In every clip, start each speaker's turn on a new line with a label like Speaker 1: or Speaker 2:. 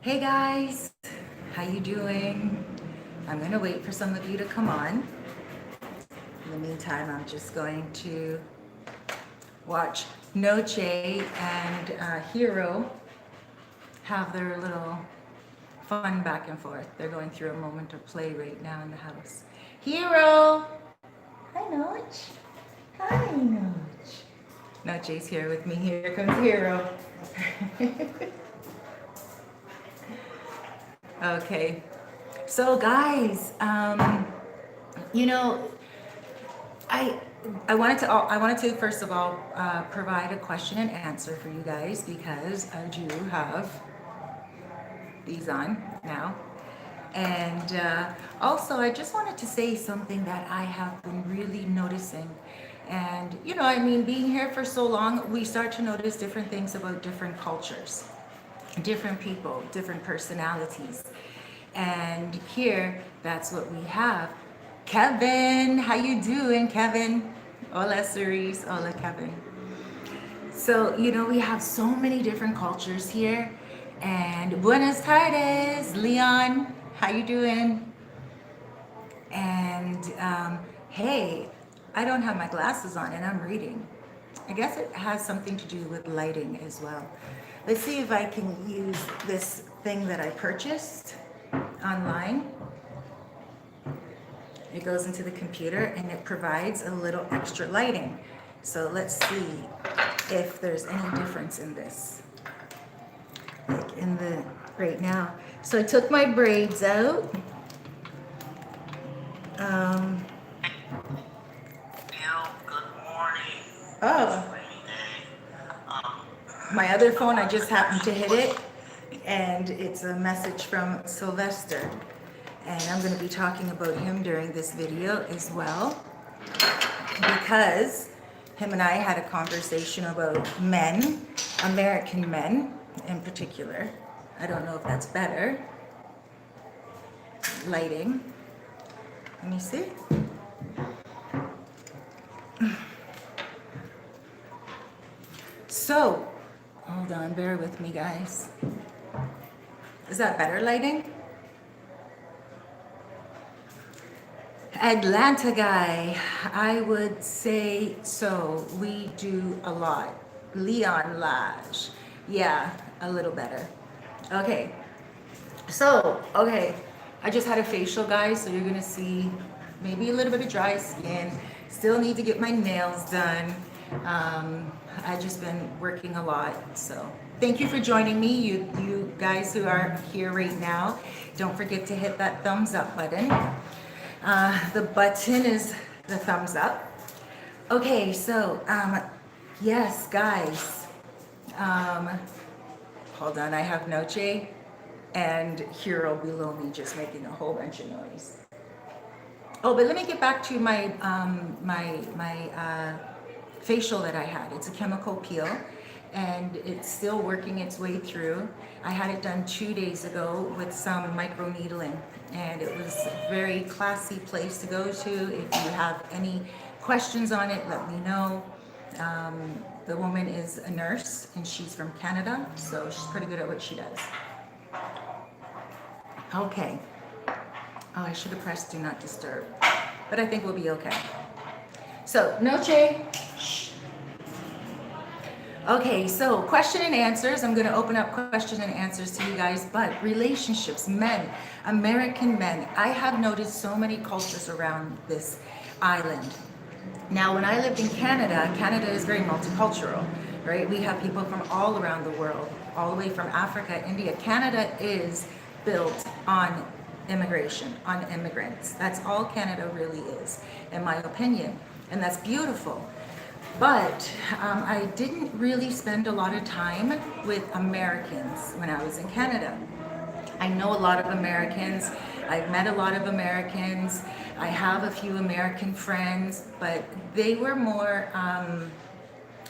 Speaker 1: Hey guys, how you doing? I'm gonna wait for some of you to come on. In the meantime, I'm just going to watch Noche and Hero have their little fun back and forth. They're going through a moment of play right now in the house. Hero! Hi, Noche. Hi, Noche. Noche's here with me. Here comes Hero. Okay. So guys, you know, I I wanted to first of all provide a question and answer for you guys because I do have these on now, and also I just wanted to say something that I have been really noticing, and I mean, being here for so long, we start to notice different things about different cultures, different people, different personalities. And here, that's what we have. Kevin, how you doing, Kevin? Hola, Cerise. Hola, Kevin. So, we have so many different cultures here. And buenas tardes, Leon. How you doing? And hey, I don't have my glasses on and I'm reading. I guess it has something to do with lighting as well. Let's see if I can use this thing that I purchased online. It goes into the computer and it provides a little extra lighting. So let's see if there's any difference in this. Like in the right now. So I took my braids out. Um,
Speaker 2: Good morning.
Speaker 1: oh, my other phone, I just happened to hit it, and it's a message from Sylvester. And I'm going to be talking about him during this video as well, because him and I had a conversation about men, American men in particular. I don't know if that's better. Lighting. Let me see. So, hold on, bear with me, guys. Is that better lighting? Atlanta guy, I would say so. We do a lot. Leon Lodge. Yeah, a little better. Okay. So, okay. I just had a facial, guys, so you're gonna see maybe a little bit of dry skin. Still need to get my nails done. I've just been working a lot, so thank you for joining me, you guys who are here right now. Don't forget to hit that thumbs up button. The button is the thumbs up. Okay, so yes, guys. Um, hold on, I have Noche and Hero below me just making a whole bunch of noise. Oh, but let me get back to my facial that I had. It's a chemical peel, and it's still working its way through. I had it done 2 days ago with some micro needling, and it was a very classy place to go to. If you have any questions on it, let me know. The woman is a nurse, and she's from Canada, so she's pretty good at what she does. Okay. Oh, I should have pressed do not disturb, but I think we'll be okay. So, Noche. Shh. Okay, so question and answers. I'm going to open up question and answers to you guys, but relationships, men, American men. I have noticed so many cultures around this island. Now, when I lived in Canada, Canada is very multicultural, right? We have people from all around the world, all the way from Africa, India. Canada is built on immigration, on immigrants. That's all Canada really is, in my opinion. And that's beautiful. But I didn't really spend a lot of time with Americans when I was in Canada. I know a lot of Americans. I've met a lot of Americans. I have a few American friends, but they were more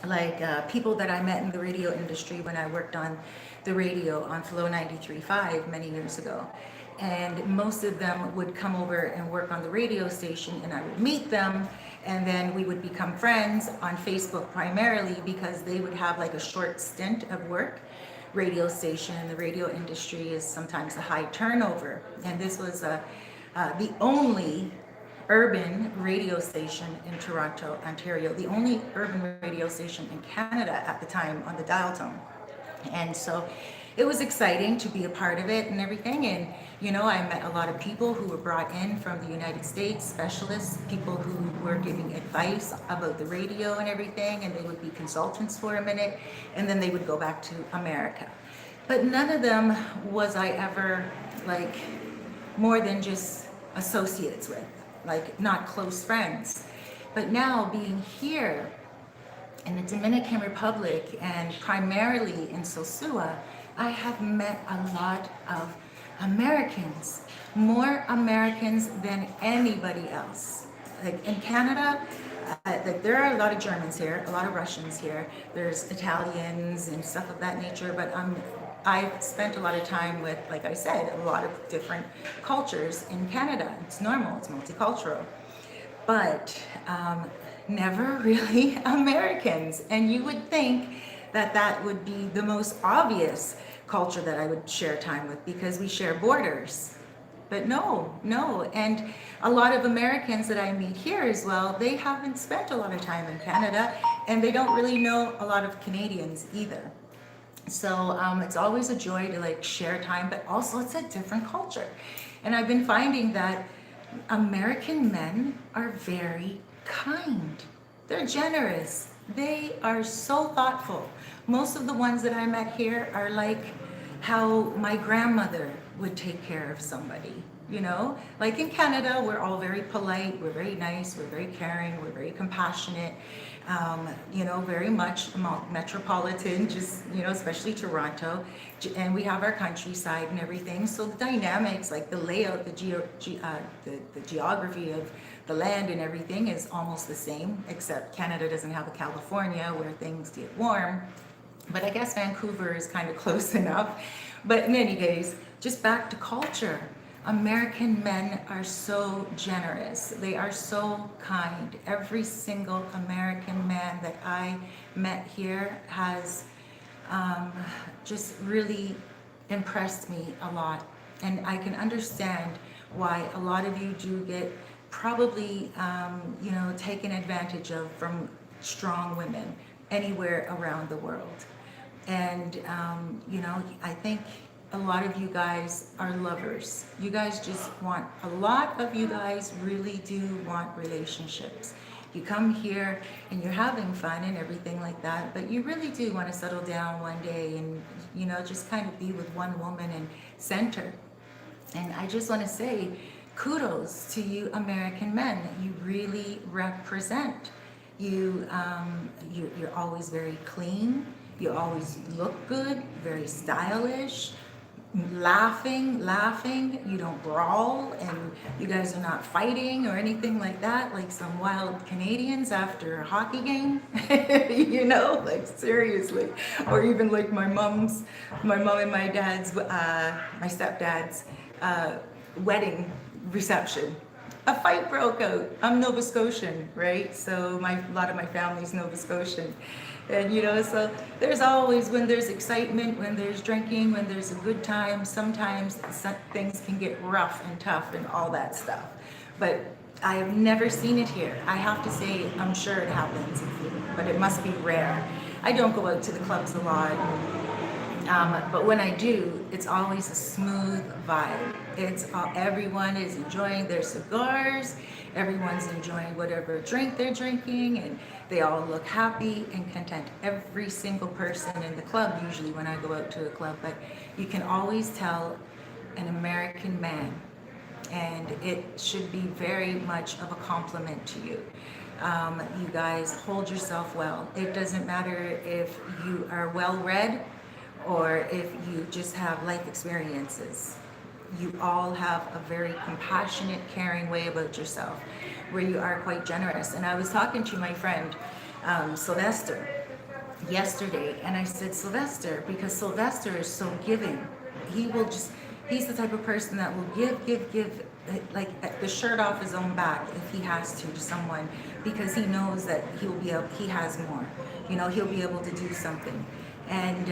Speaker 1: like people that I met in the radio industry when I worked on the radio on Flow 93.5 many years ago. And most of them would come over and work on the radio station, and I would meet them, and then we would become friends on Facebook primarily because they would have like a short stint of work radio station in the radio industry is sometimes a high turnover. And this was the only urban radio station in Toronto, Ontario, the only urban radio station in Canada at the time on the dial tone. And so it was exciting to be a part of it and everything. And, you know, I met a lot of people who were brought in from the United States, specialists, people who were giving advice about the radio and everything. And they would be consultants for a minute, and then they would go back to America. But none of them was I ever like more than just associates with, like not close friends. But now being here in the Dominican Republic and primarily in Sosua, I have met a lot of Americans, more Americans than anybody else. Like in Canada, like there are a lot of Germans here, a lot of Russians here. There's Italians and stuff of that nature, but I've spent a lot of time with, like I said, a lot of different cultures in Canada. It's normal, it's multicultural, but never really Americans. And you would think that that would be the most obvious culture that I would share time with because we share borders. But no. And a lot of Americans that I meet here as well, they haven't spent a lot of time in Canada, and they don't really know a lot of Canadians either. So it's always a joy to like share time, but also it's a different culture. And I've been finding that American men are very kind. They're generous. They are so thoughtful. Most of the ones that I met here are like how my grandmother would take care of somebody. You know, like in Canada, we're all very polite, we're very nice, we're very caring, we're very compassionate, you know, very much metropolitan, just, you know, especially Toronto, and we have our countryside and everything. So the dynamics, like the layout, the geography of the land and everything is almost the same, except Canada doesn't have a California where things get warm. But I guess Vancouver is kind of close enough. But in any case, just back to culture. American men are so generous. They are so kind. Every single American man that I met here has just really impressed me a lot. And I can understand why a lot of you do get probably, you know, taken advantage of from strong women anywhere around the world. And, you know, I think a lot of you guys are lovers. You guys just want, a lot of you guys really do want relationships. You come here and you're having fun and everything like that, but you really do want to settle down one day and, you know, just kind of be with one woman and center. And I just want to say kudos to you American men. You really represent. You're always very clean. You always look good, very stylish. Laughing, you don't brawl, and you guys are not fighting or anything like that, like some wild Canadians after a hockey game, you know, like seriously. Or even like my mom and my dad's, my stepdad's wedding reception. A fight broke out. I'm Nova Scotian, right? So a lot of my family's Nova Scotian. And, you know, so there's always, when there's excitement, when there's drinking, when there's a good time, sometimes things can get rough and tough and all that stuff. But I have never seen it here. I have to say, I'm sure it happens, but it must be rare. I don't go out to the clubs a lot, but when I do, it's always a smooth vibe. Everyone is enjoying their cigars, everyone's enjoying whatever drink they're drinking, and they all look happy and content. Every single person in the club, usually when I go out to a club, but you can always tell an American man, and it should be very much of a compliment to you. You guys hold yourself well. It doesn't matter if you are well-read or if you just have life experiences. You all have a very compassionate, caring way about yourself, where you are quite generous. And I was talking to my friend, Sylvester, yesterday, and I said, Sylvester, because Sylvester is so giving. He's the type of person that will give, like the shirt off his own back if he has to someone, because he knows that he has more. You know, he'll be able to do something. And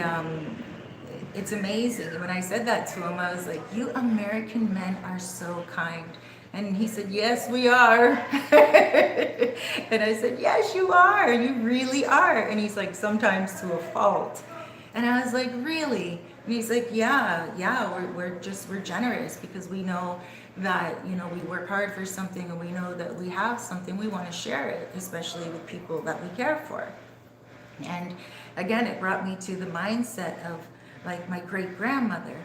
Speaker 1: it's amazing. When I said that to him, I was like, you American men are so kind. And he said, yes, we are. And I said, yes, you are. You really are. And he's like, sometimes to a fault. And I was like, really? And he's like, yeah, we're generous because we know that, we work hard for something, and we know that we have something, we want to share it, especially with people that we care for. And again, it brought me to the mindset of like my great grandmother,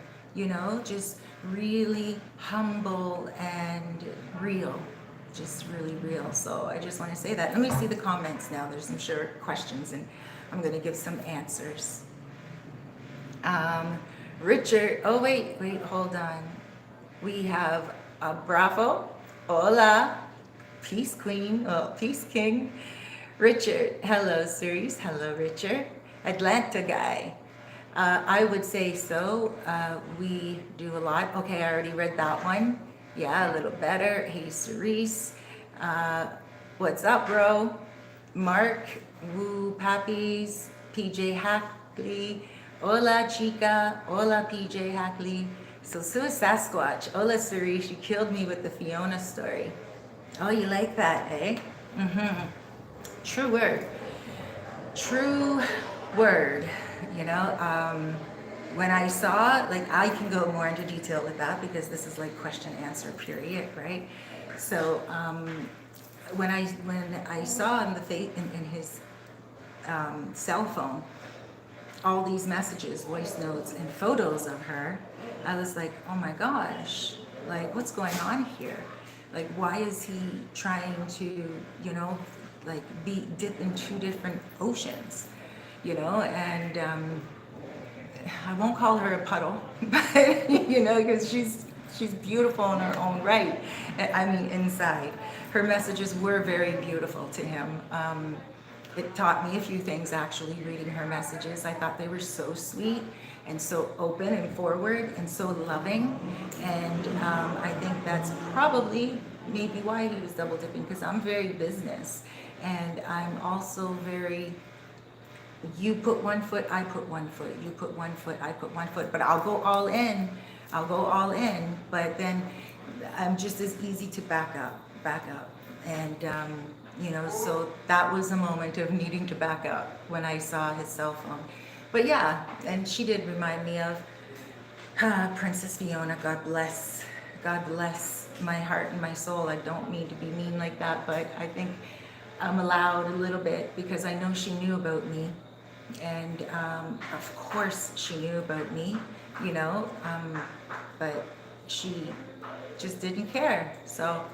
Speaker 1: just really humble and real, just really real. So I just want to say that. Let me see the comments now. There's some sure questions, and I'm going to give some answers. Richard, oh wait, hold on. We have Bravo, hola, peace queen, peace king. Richard, hello Cerise, hello Richard. Atlanta guy, I would say so. We do a lot. Okay, I already read that one. Yeah, a little better. Hey Cerise, what's up bro? Mark, woo pappies, PJ Hackley, hola chica, hola PJ Hackley. Sosua Sasquatch, hola Cerise, you killed me with the Fiona story. Oh, you like that, eh? Mm-hmm. True word. True word. When I saw, like, I can go more into detail with that because this is like question answer period, right? So when I saw in in his cell phone all these messages, voice notes, and photos of her, I was like, oh my gosh, like what's going on here? Like, why is he trying to, like dip in two different oceans, and I won't call her a puddle, but because she's beautiful in her own right. I mean, inside, her messages were very beautiful to him. It taught me a few things actually reading her messages. I thought they were so sweet and so open and forward and so loving. And I think that's probably maybe why he was double dipping, because I'm very business, and I'm also very, you put one foot, I put one foot, you put one foot, I put one foot, but I'll go all in, but then I'm just as easy to back up. And so that was a moment of needing to back up when I saw his cell phone. But yeah, and she did remind me of Princess Fiona. God bless my heart and my soul. I don't mean to be mean like that, but I think I'm allowed a little bit because I know she knew about me. And of course she knew about me, but she just didn't care. So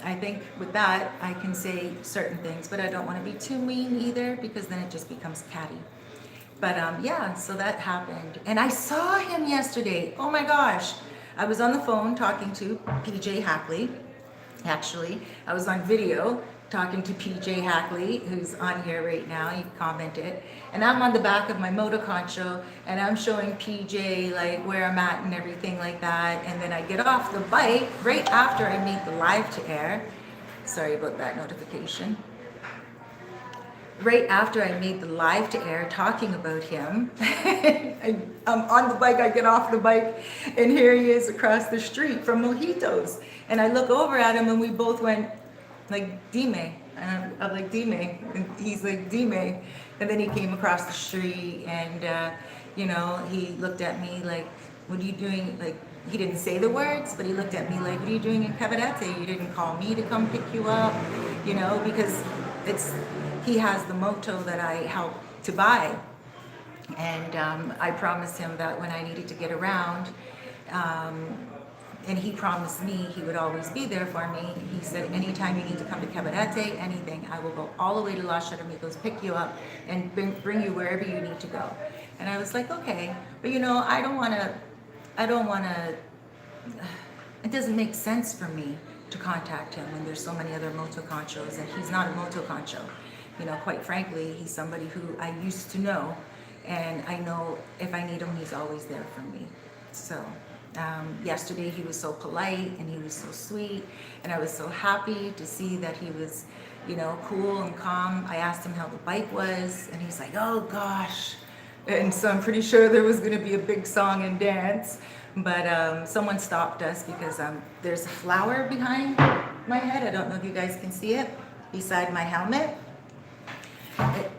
Speaker 1: I think with that, I can say certain things, but I don't want to be too mean either because then it just becomes catty. But yeah, so that happened. And I saw him yesterday. Oh my gosh. I was on the phone talking to PJ Hackley. Actually, I was on video talking to PJ Hackley, who's on here right now. He commented. And I'm on the back of my moto concho, and I'm showing PJ like where I'm at and everything like that. And then I get off the bike right after I made the live to air. Sorry about that notification. Right after I made the live to air talking about him, I'm on the bike, I get off the bike, and here he is across the street from Mojitos. And I look over at him, and we both went like, Dime. And I'm like, Dime. And he's like, Dime. And then he came across the street, and, he looked at me like, what are you doing? Like, he didn't say the words, but he looked at me like, what are you doing in Cabarete? You didn't call me to come pick you up, because he has the moto that I helped to buy. And I promised him that when I needed to get around, and he promised me he would always be there for me. He said, anytime you need to come to Cabarete, anything, I will go all the way to Los Charamicos, pick you up, and bring you wherever you need to go. And I was like, okay, but I don't want to, it doesn't make sense for me to contact him when there's so many other moto conchos, and he's not a moto concho. Quite frankly, he's somebody who I used to know, and I know if I need him, he's always there for me. So yesterday he was so polite and he was so sweet, and I was so happy to see that he was, cool and calm. I asked him how the bike was, and he's like, oh gosh, And so I'm pretty sure there was going to be a big song and dance, but someone stopped us because there's a flower behind my head. I don't know if you guys can see it beside my helmet.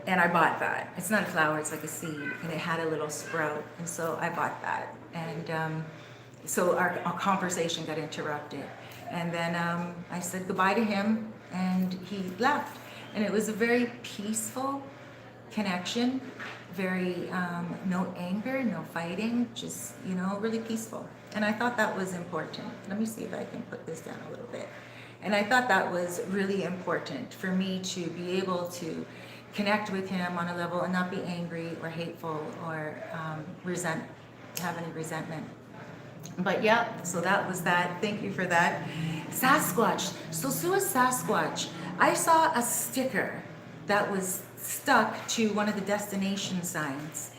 Speaker 1: And I bought that. It's not a flower, it's like a seed, and it had a little sprout, and so I bought that. And so our conversation got interrupted. And then I said goodbye to him, and he left. And it was a very peaceful connection, very no anger, no fighting, just, you know, really peaceful. And I thought that was important. Let me see if I can put this down a little bit. And I thought that was really important for me to be able to connect with him on a level and not be angry or hateful or have any resentment. But yeah, so that was that. Thank you for that. Sasquatch. Sosua Sasquatch. I saw a sticker that was stuck to one of the destination signs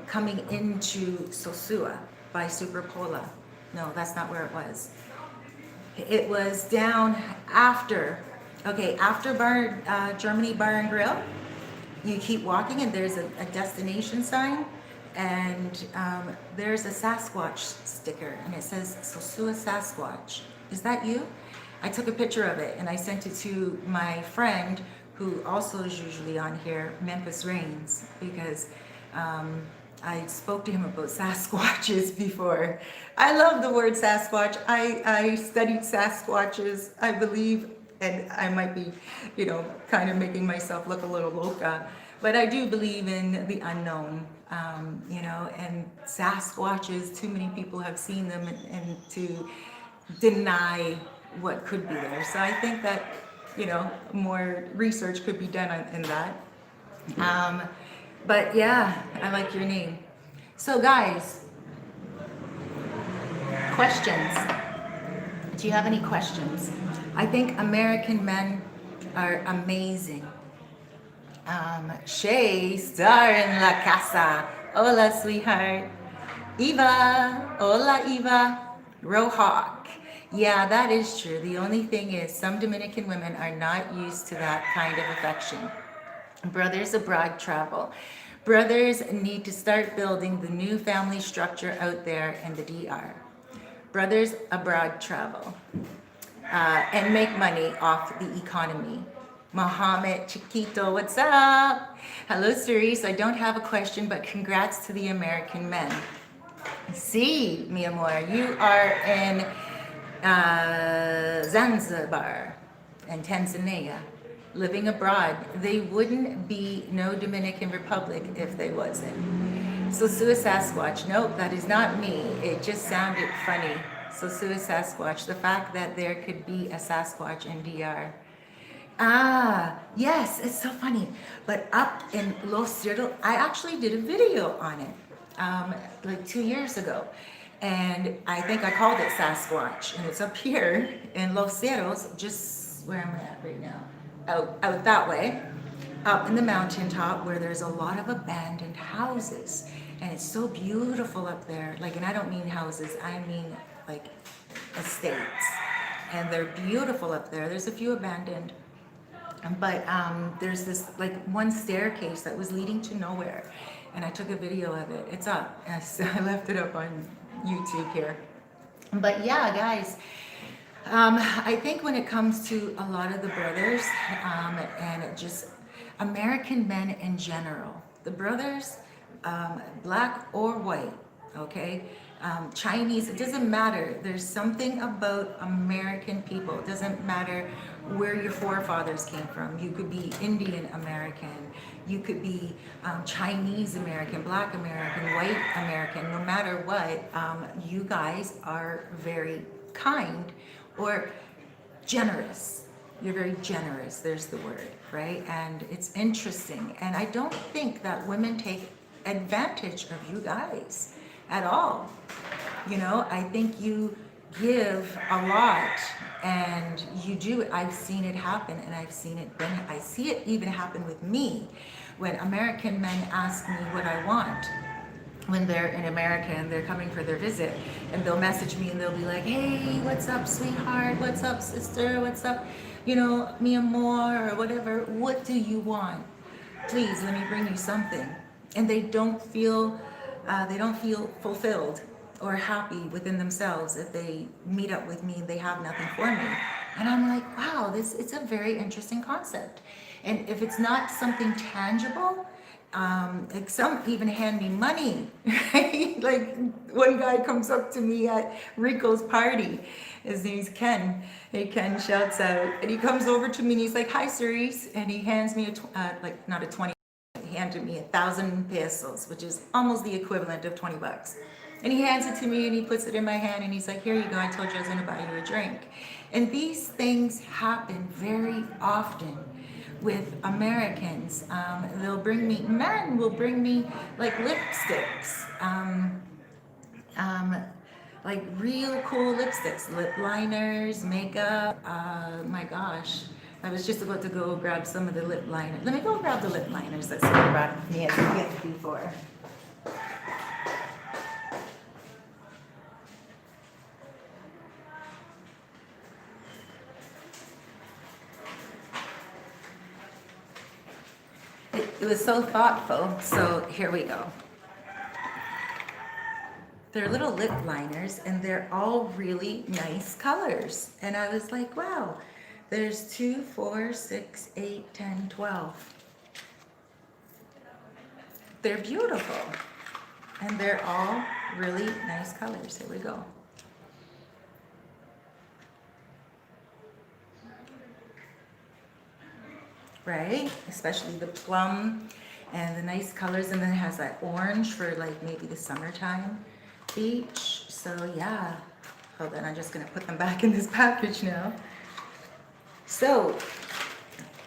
Speaker 1: coming into Sosua by Superpola. No, that's not where it was. It was down after Germany Bar and Grill. You keep walking and there's a destination sign, and there's a Sasquatch sticker, and it says Sosua Sasquatch. Is that you? I took a picture of it and I sent it to my friend who also is usually on here, Memphis Rains, because I spoke to him about Sasquatches before. I love the word Sasquatch. I studied Sasquatches, I believe, and I might be, you know, kind of making myself look a little loca, but I do believe in the unknown, you know, and Sasquatches, too many people have seen them and to deny what could be there. So I think that, you know, more research could be done in that. But yeah, I like your name. So guys, questions. Do you have any questions? I think American men are amazing. Shay, star in la casa. Hola, sweetheart. Eva, hola, Eva. Rohawk. Yeah, that is true. The only thing is some Dominican women are not used to that kind of affection. Brothers abroad travel. Brothers need to start building the new family structure out there in the DR. Brothers abroad travel and make money off the economy. Mohammed Chiquito, what's up? Hello, Cerise. I don't have a question, but congrats to the American men. See, mi amor, you are in Zanzibar and Tanzania, living abroad. They wouldn't be no Dominican Republic if they wasn't. Sosua Sasquatch, nope, that is not me. It just sounded funny. Sosua Sasquatch, the fact that there could be a Sasquatch in DR. Ah, yes, it's so funny. But up in Los Cerros, I actually did a video on it like 2 years ago. And I think I called it Sasquatch. And it's up here in Los Cerros, just where am I at right now? Out that way, up in the mountaintop where there's a lot of abandoned houses. And it's so beautiful up there. Like, and I don't mean houses, I mean like estates. And they're beautiful up there. There's a few abandoned. But there's this like one staircase that was leading to nowhere. And I took a video of it. It's up. I left it up on YouTube here. But yeah, guys, I think when it comes to a lot of the brothers and just American men in general, the brothers, black or white, okay, Chinese, it doesn't matter. There's something about American people. It doesn't matter where your forefathers came from. You could be Indian American, you could be Chinese American, black American, white American. No matter what, you guys are very kind or generous. You're very generous, there's the word, right? And it's interesting. And I don't think that women take advantage of you guys at all. You know, I think you give a lot and you do it. I've seen it happen, and I see it even happen with me when American men ask me what I want when they're in America and they're coming for their visit, and they'll message me and they'll be like, hey, what's up, sweetheart? What's up, sister? What's up, you know, mi amor, or whatever. What do you want? Please, let me bring you something. and they don't feel fulfilled or happy within themselves if they meet up with me and they have nothing for me. And I'm like, wow, this it's a very interesting concept. And if it's not something tangible, like some even hand me money, right? Like one guy comes up to me at Rico's party. His name's Ken. Hey, Ken, shouts out. And he comes over to me and he's like, hi, Cerise. And he hands me like not a 20, he handed me 1,000 pesos, which is almost the equivalent of 20 bucks. And he hands it to me and he puts it in my hand and he's like, here you go. I told you I was going to buy you a drink. And these things happen very often with Americans. Men will bring me like lipsticks, like real cool lipsticks, lip liners, makeup. My gosh, I was just about to go grab some of the lip liners. Let me go grab the lip liners that someone brought me as a gift before. It was so thoughtful. So here we go. They're little lip liners and they're all really nice colors. And I was like, wow, there's 2, 4, 6, 8, 10, 12. They're beautiful. And they're all really nice colors. Here we go. Right? Especially the plum and the nice colors, and then it has that orange for like maybe the summertime beach. So yeah, hold on, I'm just gonna put them back in this package now. So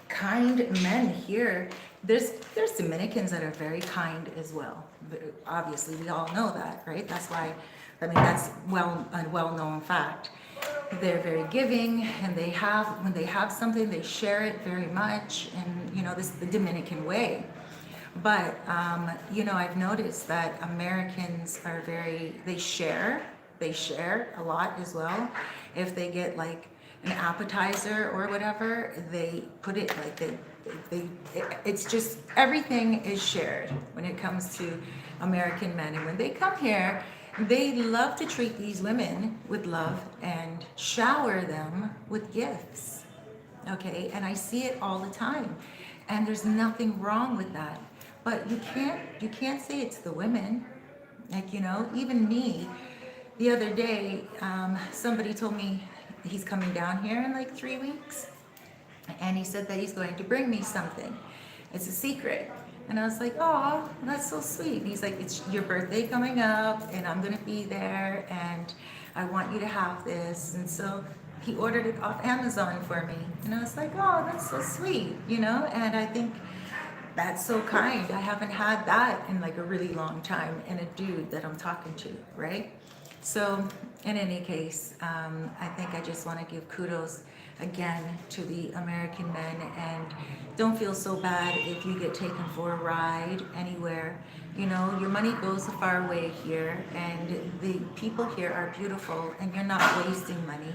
Speaker 1: kind men here, there's Dominicans that are very kind as well. Obviously we all know that, right? That's why, I mean, that's a well-known fact. They're very giving, and when they have something, they share it very much, and you know, this is the Dominican way. But you know, I've noticed that Americans are they share a lot as well. If they get like an appetizer or whatever, they put it like it's just everything is shared when it comes to American men. And when they come here, they love to treat these women with love and shower them with gifts. Okay, and I see it all the time, and there's nothing wrong with that. But you can't say it's the women. Like, you know, even me, the other day, somebody told me he's coming down here in like 3 weeks, and he said that he's going to bring me something. It's a secret. And I was like, oh, that's so sweet. And he's like, it's your birthday coming up, and I'm going to be there, and I want you to have this. And so he ordered it off Amazon for me. And I was like, oh, that's so sweet, you know? And I think that's so kind. I haven't had that in like a really long time in a dude that I'm talking to, right? So in any case, I think I just want to give kudos again to the American men, and don't feel so bad if you get taken for a ride anywhere. You know, your money goes a far way here, and the people here are beautiful, and you're not wasting money.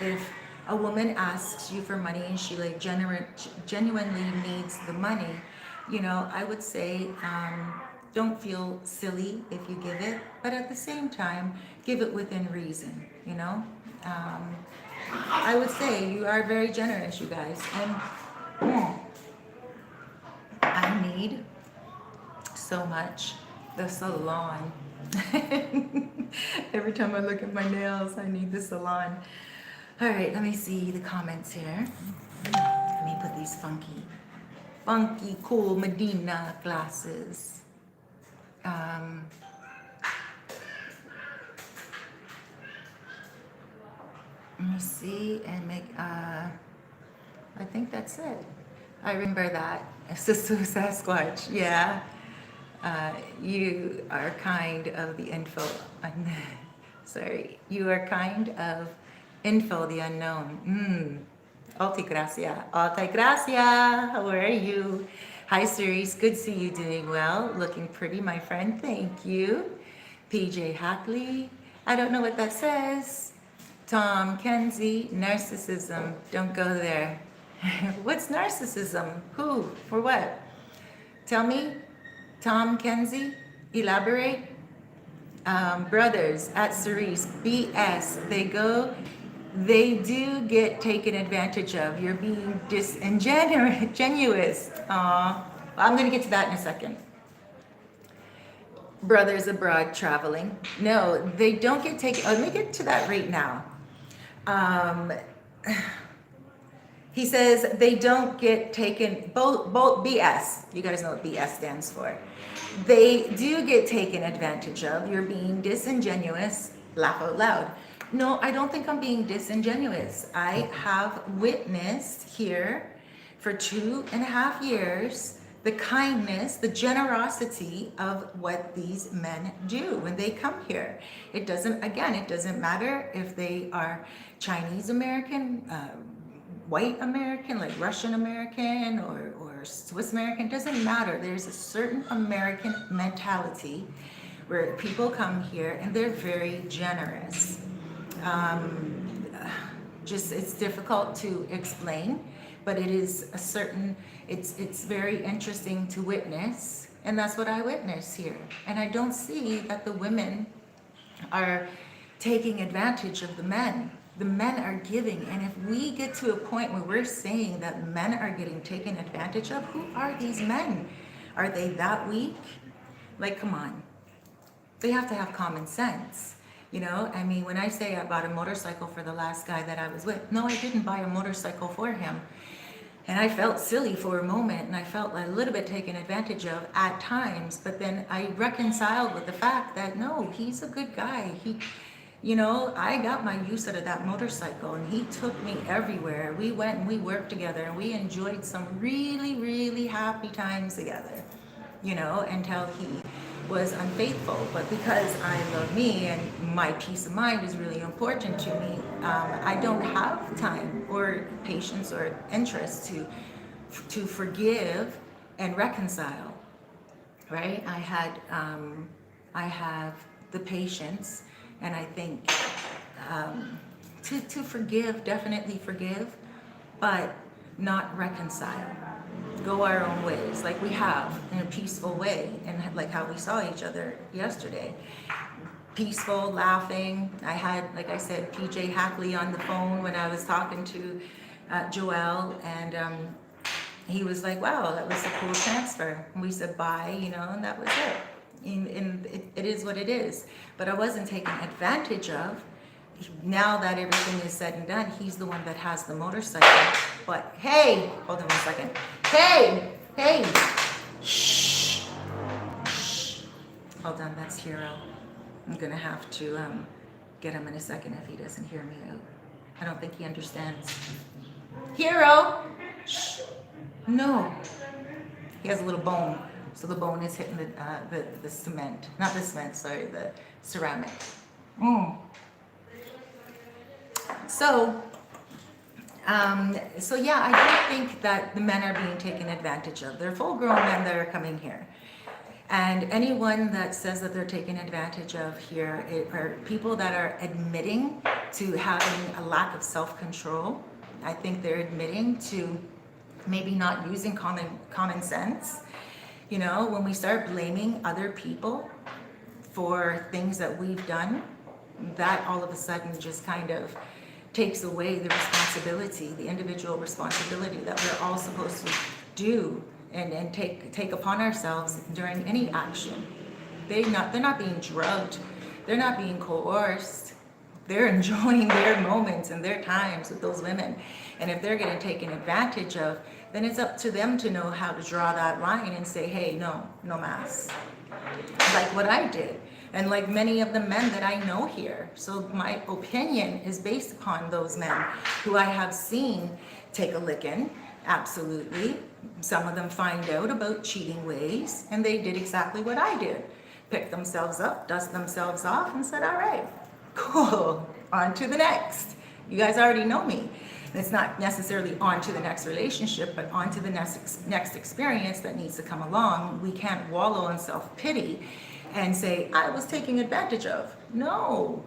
Speaker 1: If a woman asks you for money and she like genuinely needs the money, you know, I would say don't feel silly if you give it, but at the same time, give it within reason, you know. I would say you are very generous, you guys, and I need so much the salon. Every time I look at my nails, I need the salon. All right, let me see the comments here. Let me put these funky, cool Medina glasses. Let me see and make, I think that's it. I remember that. Sosua Sasquatch, yeah. You are kind of the info, sorry. You are kind of info, the unknown. Alta gracia. Alta gracia. How are you? Hi, Cerise. Good to see you doing well. Looking pretty, my friend. Thank you. PJ Hackley. I don't know what that says. Tom Kenzie. Narcissism. Don't go there. What's narcissism? Who? For what? Tell me, Tom Kenzie, elaborate. Brothers at Cerise, BS. They do get taken advantage of. You're being disingenuous. I'm going to get to that in a second. Brothers abroad traveling. No, they don't get taken. Let me get to that right now. Um, he says they don't get taken, both BS. You guys know what BS stands for. They do get taken advantage of. You're being disingenuous. Laugh out loud. No, I don't think I'm being disingenuous. I have witnessed here for 2.5 years the kindness, the generosity of what these men do when they come here. It doesn't matter if they are Chinese American, white American, like Russian American or Swiss American. It doesn't matter. There's a certain American mentality where people come here and they're very generous. It's difficult to explain, but it is a certain, it's very interesting to witness, and that's what I witness here. And I don't see that the women are taking advantage of the men. The men are giving, and if we get to a point where we're saying that men are getting taken advantage of, who are these men? Are they that weak? Like, come on. They have to have common sense. You know, I mean, when I say I bought a motorcycle for the last guy that I was with, no, I didn't buy a motorcycle for him. And I felt silly for a moment, and I felt a little bit taken advantage of at times, but then I reconciled with the fact that no, he's a good guy. You know, I got my use out of that motorcycle, and he took me everywhere. We went and we worked together, and we enjoyed some really, really happy times together, you know, until he was unfaithful. But because I love me and my peace of mind is really important to me, I don't have time or patience or interest to forgive and reconcile, right? I have the patience, and I think to forgive, definitely forgive, but not reconcile. Go our own ways, like we have in a peaceful way, and like how we saw each other yesterday. Peaceful, laughing. I had, like I said, PJ Hackley on the phone when I was talking to Joel, and he was like, wow, that was a cool transfer. And we said bye, you know, and that was it. And it is what it is. But I wasn't taken advantage of. Now that everything is said and done, he's the one that has the motorcycle. But hey, hold on 1 second. Hey, shh. Hold on, that's Hero. I'm gonna have to get him in a second if he doesn't hear me out. I don't think he understands. Hero, shh. No, he has a little bone, so the bone is hitting the cement, not the cement, sorry, the ceramic. So yeah, I don't think that the men are being taken advantage of. They're full-grown men that are coming here. And anyone that says that they're taken advantage of here are people that are admitting to having a lack of self-control. I think they're admitting to maybe not using common sense. You know, when we start blaming other people for things that we've done, that all of a sudden just kind of takes away the responsibility, the individual responsibility that we're all supposed to do and take upon ourselves during any action. They're not being drugged, they're not being coerced, they're enjoying their moments and their times with those women. And if they're getting taken advantage of, then it's up to them to know how to draw that line and say, hey, no mas. Like what I did. And like many of the men that I know here. So my opinion is based upon those men who I have seen take a licking, absolutely. Some of them find out about cheating ways, and they did exactly what I did. Picked themselves up, dust themselves off, and said, all right, cool, on to the next. You guys already know me. It's not necessarily on to the next relationship, but on to the next experience that needs to come along. We can't wallow in self-pity and say, I was taken advantage of. No.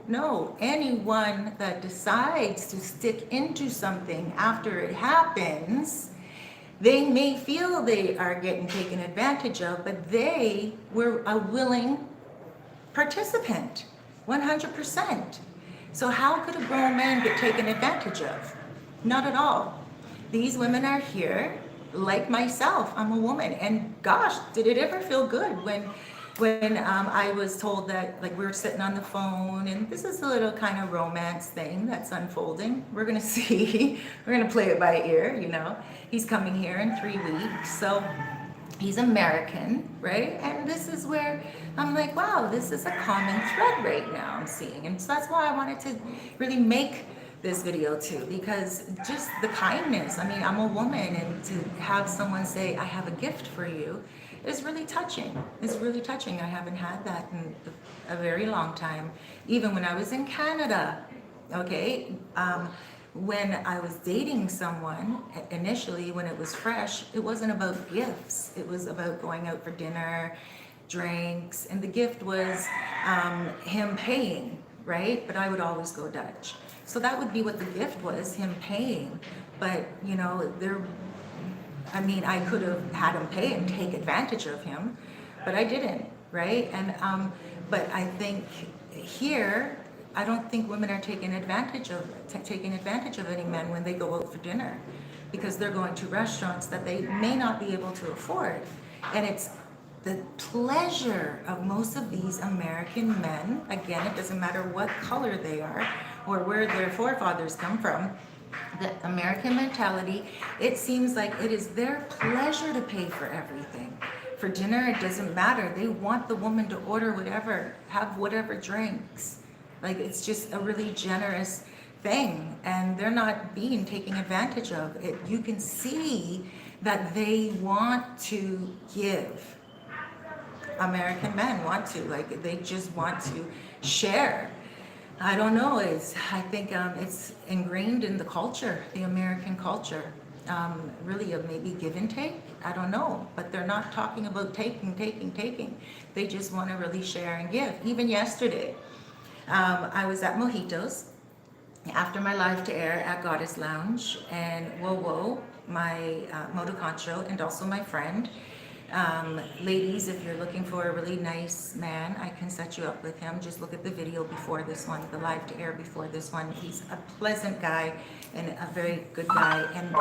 Speaker 1: Anyone that decides to stick into something after it happens They may feel they are getting taken advantage of, but they were a willing participant, 100%. So how could a grown man get taken advantage of? Not at all. These women are here, like myself. I'm a woman, and gosh, did it ever feel good when I was told that, like, we were sitting on the phone, and this is a little kind of romance thing that's unfolding. We're gonna see. We're gonna play it by ear. He's coming here in 3 weeks, so he's American, right? And this is where I'm like, wow, this is a common thread right now I'm seeing. And so that's why I wanted to really make this video too, because just the kindness. I mean, I'm a woman, and to have someone say, I have a gift for you, is really touching. It's really touching. I haven't had that in a very long time. Even when I was in Canada, okay? When I was dating someone, initially, when it was fresh, it wasn't about gifts. It was about going out for dinner, drinks, and the gift was him paying, right? But I would always go Dutch. So that would be what the gift was, him paying. But, I could have had him pay and take advantage of him, but I didn't, right? And, but I think here, I don't think women are taking advantage of any men when they go out for dinner, because they're going to restaurants that they may not be able to afford. And it's the pleasure of most of these American men, again, it doesn't matter what color they are or where their forefathers come from, the American mentality, it seems like it is their pleasure to pay for everything. For dinner, it doesn't matter. They want the woman to order whatever, have whatever drinks. Like, it's just a really generous thing, and they're not being taken advantage of. You can see that they want to give. American men want to, like, they just want to share. I don't know, I think it's ingrained in the culture, the American culture, really of maybe give and take. I don't know, but they're not talking about taking. They just want to really share and give. Even yesterday, I was at Mojitos after my live to air at Goddess Lounge, and my moto concho, and also my friend. Ladies, if you're looking for a really nice man, I can set you up with him. Just look at the video before this one, the live to air before this one. He's a pleasant guy and a very good guy. And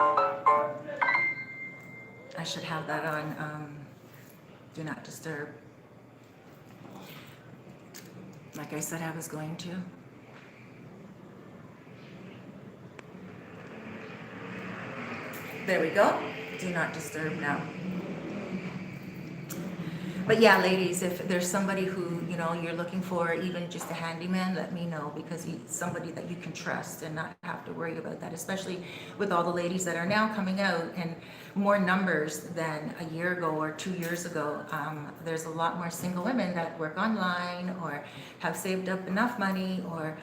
Speaker 1: I should have that on Do Not Disturb. Like I said I was going to. There we go. Do Not Disturb now. But yeah, ladies, if there's somebody who, you're looking for, even just a handyman, let me know, because he's somebody that you can trust and not have to worry about that, especially with all the ladies that are now coming out in more numbers than a year ago or 2 years ago. There's a lot more single women that work online or have saved up enough money, or,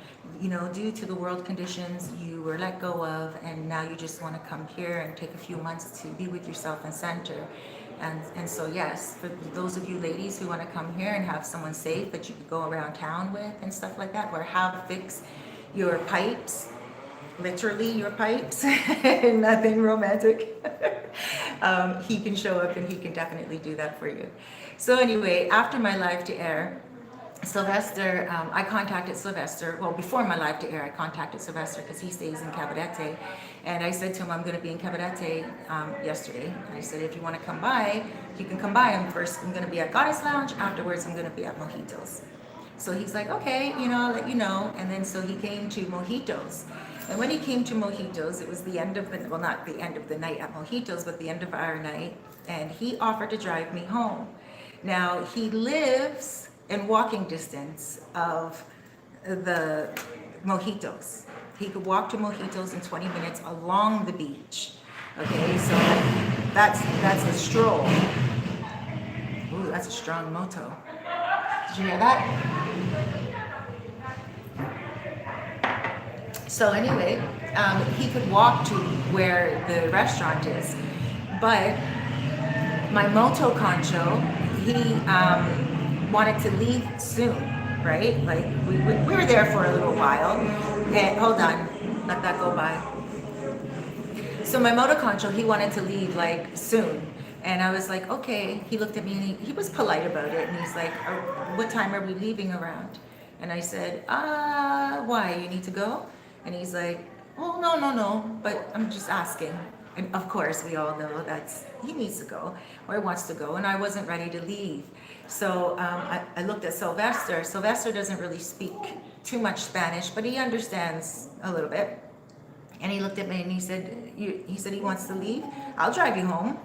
Speaker 1: due to the world conditions you were let go of, and now you just want to come here and take a few months to be with yourself and center. And so yes, for those of you ladies who want to come here and have someone safe that you can go around town with and stuff like that, or have fix your pipes, literally your pipes, nothing romantic, he can show up and he can definitely do that for you. So anyway, after my live to air, Sylvester, I contacted Sylvester. Well, before my live to air, I contacted Sylvester because he stays in Cabarete. And I said to him, I'm going to be in Cabarete yesterday. I said, if you want to come by, you can come by. I'm going to be at Goddess Lounge. Afterwards, I'm going to be at Mojitos. So he's like, okay, I'll let you know. And then so he came to Mojitos. And when he came to Mojitos, it was the end of the, well, not the end of the night at Mojitos, but the end of our night. And he offered to drive me home. Now, he lives in walking distance of the Mojitos. He could walk to Mojitos in 20 minutes along the beach. Okay, so that's a stroll. Ooh, that's a strong moto. Did you hear that? So anyway, he could walk to where the restaurant is, but my moto concho, he wanted to leave soon, right? Like we were there for a little while, and hold on, let that go by. So my moto concho, he wanted to leave like soon. And I was like, okay. He looked at me and he was polite about it. And he's like, what time are we leaving around? And I said, why? You need to go? And he's like, well, no, but I'm just asking. And of course, we all know that's he needs to go or he wants to go. And I wasn't ready to leave. So I looked at Sylvester. Sylvester doesn't really speak too much Spanish, but he understands a little bit. And he looked at me and he said, he wants to leave. I'll drive you home.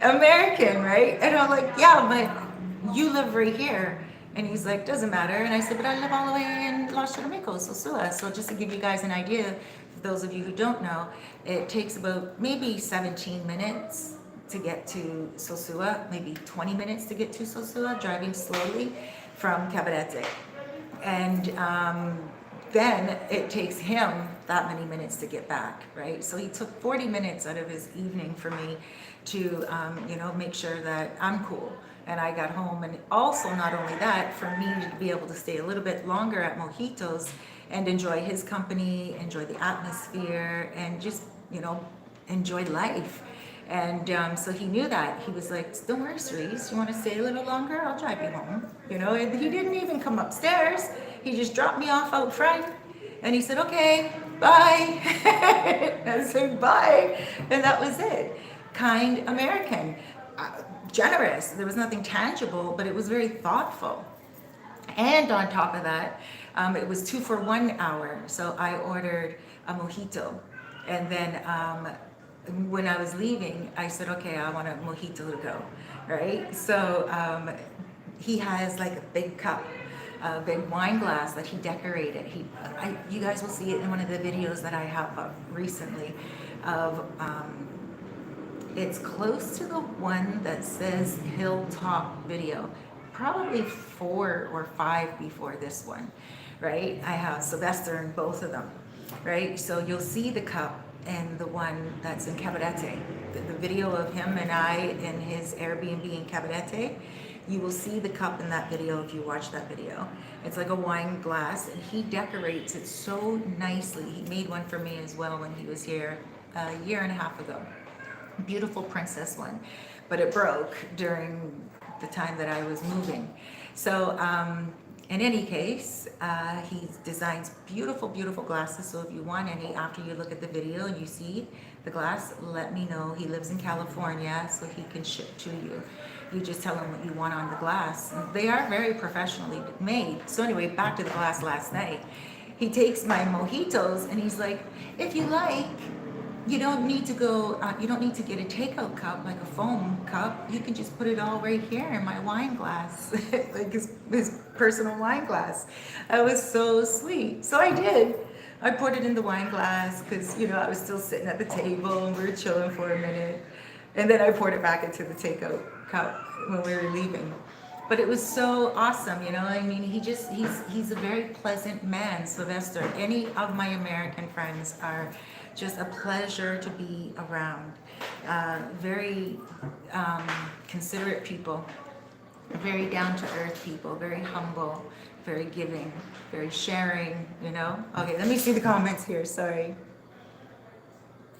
Speaker 1: American, right? And I'm like, yeah, but you live right here. And he's like, doesn't matter. And I said, but I live all the way in Los Charamicos, Sosua. So just to give you guys an idea, for those of you who don't know, it takes about maybe 17 minutes to get to Sosua, maybe 20 minutes to get to Sosua, driving slowly from Cabarete. And then it takes him that many minutes to get back, right? So he took 40 minutes out of his evening for me to, make sure that I'm cool. And I got home, and also not only that, for me to be able to stay a little bit longer at Mojitos and enjoy his company, enjoy the atmosphere, and just, enjoy life. And so he knew that. He was like, don't worry, Cerise, you want to stay a little longer? I'll drive you home. And he didn't even come upstairs. He just dropped me off out front. And he said, okay, bye. I said, bye. And that was it. Kind American. Generous. There was nothing tangible, but it was very thoughtful. And on top of that, it was 2 for 1 hour. So I ordered a mojito. And then when I was leaving, I said, okay, I want a mojito to go, right? So he has like a big cup, a big wine glass that he decorated. You guys will see it in one of the videos that I have up recently of, it's close to the one that says Hilltop Video, probably 4 or 5 before this one, right? I have Sylvester in both of them, right? So you'll see the cup and the one that's in Cabarete, the video of him and I in his Airbnb in Cabarete. You will see the cup in that video if you watch that video. It's like a wine glass, and he decorates it so nicely. He made one for me as well when he was here a year and a half ago. Beautiful princess one, but it broke during the time that I was moving. So in any case, he designs beautiful, beautiful glasses. So if you want any, after you look at the video and you see the glass, let me know. He lives in California, so he can ship to you. You just tell him what you want on the glass. They are very professionally made. So anyway, back to the glass last night. He takes my mojitos and he's like, if you like, you don't need to go, you don't need to get a takeout cup, like a foam cup. You can just put it all right here in my wine glass, like his personal wine glass. That was so sweet. So I did. I poured it in the wine glass because, I was still sitting at the table and we were chilling for a minute. And then I poured it back into the takeout cup when we were leaving. But it was so awesome, he's a very pleasant man, Sylvester. Any of my American friends are just a pleasure to be around. Very considerate people, very down-to-earth people, very humble, very giving, very sharing, Okay, let me see the comments here, sorry.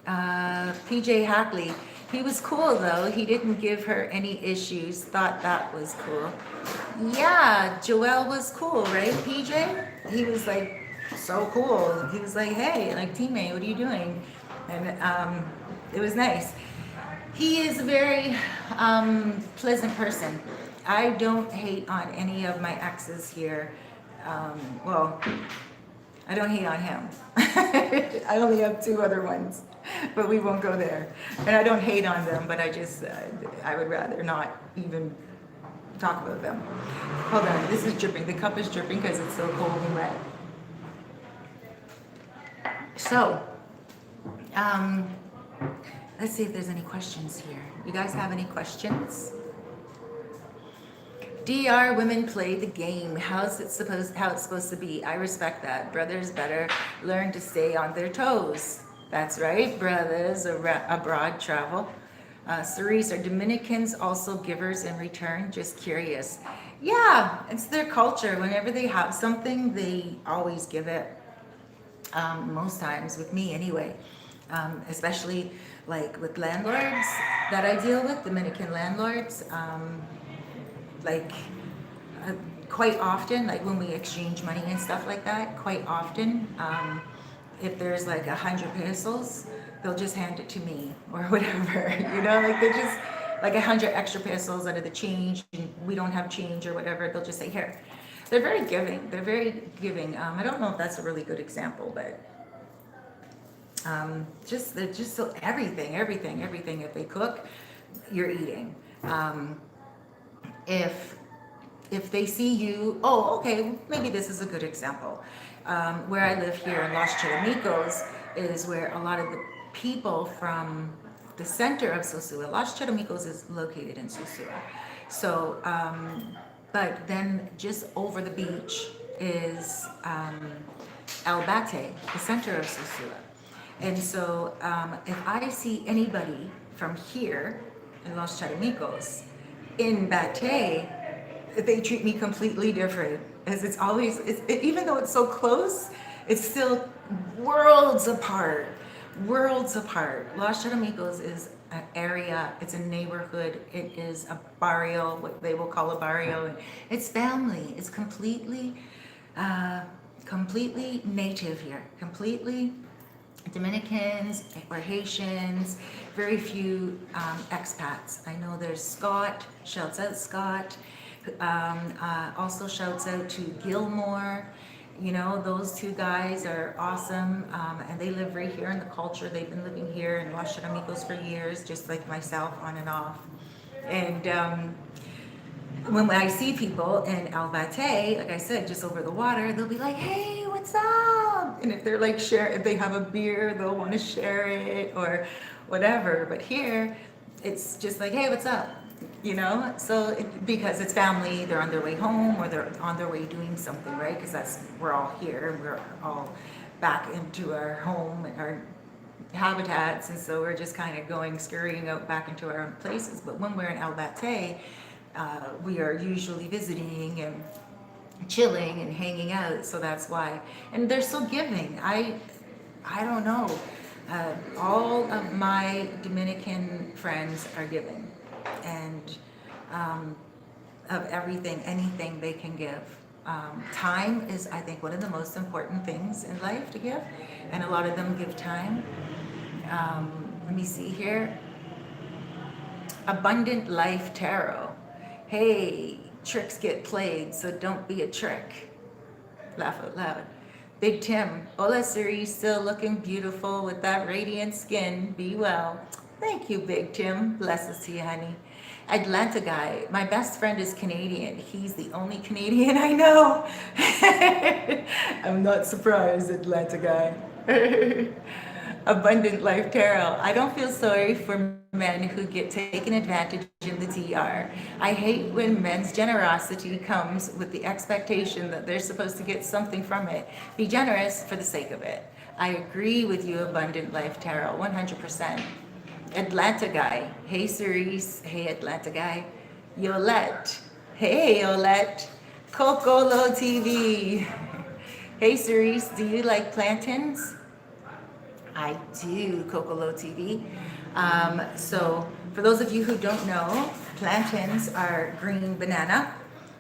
Speaker 1: PJ Hackley, he was cool though. He didn't give her any issues, thought that was cool. Yeah, Joel was cool, right, PJ? He was like, so cool. He was like, hey, like, teammate, what are you doing? And it was nice. He is a very pleasant person. I don't hate on any of my exes here. Well, I don't hate on him. I only have 2 other ones, but we won't go there. And I don't hate on them, but I would rather not even talk about them. Hold on, this is dripping. The cup is dripping because it's so cold and wet. So, let's see if there's any questions here. You guys have any questions? DR women play the game. How it's supposed to be. I respect that. Brothers better learn to stay on their toes. That's right, brothers abroad travel. Cerise, are Dominicans also givers in return? Just curious. Yeah, it's their culture. Whenever they have something, they always give it. Most times, with me anyway. especially like with landlords that I deal with, Dominican landlords, like uh, quite often, like when we exchange money and stuff like that, quite often, if there's like 100 pesos, they'll just hand it to me or whatever, like they just like 100 extra pesos out of the change, and we don't have change or whatever, they'll just say here. They're very giving. They're very giving. I don't know if that's a really good example, but they're just so everything. If they cook, you're eating. If if they see you, oh, okay, maybe this is a good example. Where I live here in Los Charamicos is where a lot of the people from the center of Sosua, Los Charamicos is located in Sosua. So, but then just over the beach is El Bate, the center of Sosua. And so if I see anybody from here in Los Charamicos in Bate, they treat me completely different. As it's always, even though it's so close, it's still worlds apart. Worlds apart. Los Charamicos is an area, it's a neighborhood, it is a barrio, what they will call a barrio. And it's family. It's completely native here. Completely Dominicans or Haitians, very few expats. I know there's Scott, shouts out Scott. Also shouts out to Gilmore. Those two guys are awesome, and they live right here in the culture. They've been living here in Los Charamicos for years, just like myself, on and off. And when I see people in El Bate, like I said, just over the water, they'll be like, "Hey, what's up?" And if they're like if they have a beer, they'll want to share it or whatever. But here, it's just like, "Hey, what's up?" So because it's family, they're on their way home or they're on their way doing something, right? Because we're all here and we're all back into our home and our habitats, and so we're just kind of scurrying out back into our own places. But when we're in El Bate, we are usually visiting and chilling and hanging out, so that's why. And they're so giving. I don't know. All of my Dominican friends are giving, and of everything, anything they can give. Time is, I think, one of the most important things in life to give, and a lot of them give time. Let me see here. Abundant Life Tarot. Hey, tricks get played, so don't be a trick. Laugh out loud. Big Tim. Hola, Cerise, still looking beautiful with that radiant skin. Be well. Thank you, Big Tim. Blessings to you, honey. Atlanta guy. My best friend is Canadian. He's the only Canadian I know. I'm not surprised, Atlanta guy. Abundant Life Tarot. I don't feel sorry for men who get taken advantage in the TR. I hate when men's generosity comes with the expectation that they're supposed to get something from it. Be generous for the sake of it. I agree with you, Abundant Life Tarot, 100%. Atlanta guy. Hey, Cerise. Hey, Atlanta guy. Yolette. Hey, Yolette. Cocolo TV. Hey, Cerise, do you like plantains? I do, Cocolo TV. So for those of you who don't know, plantains are green banana.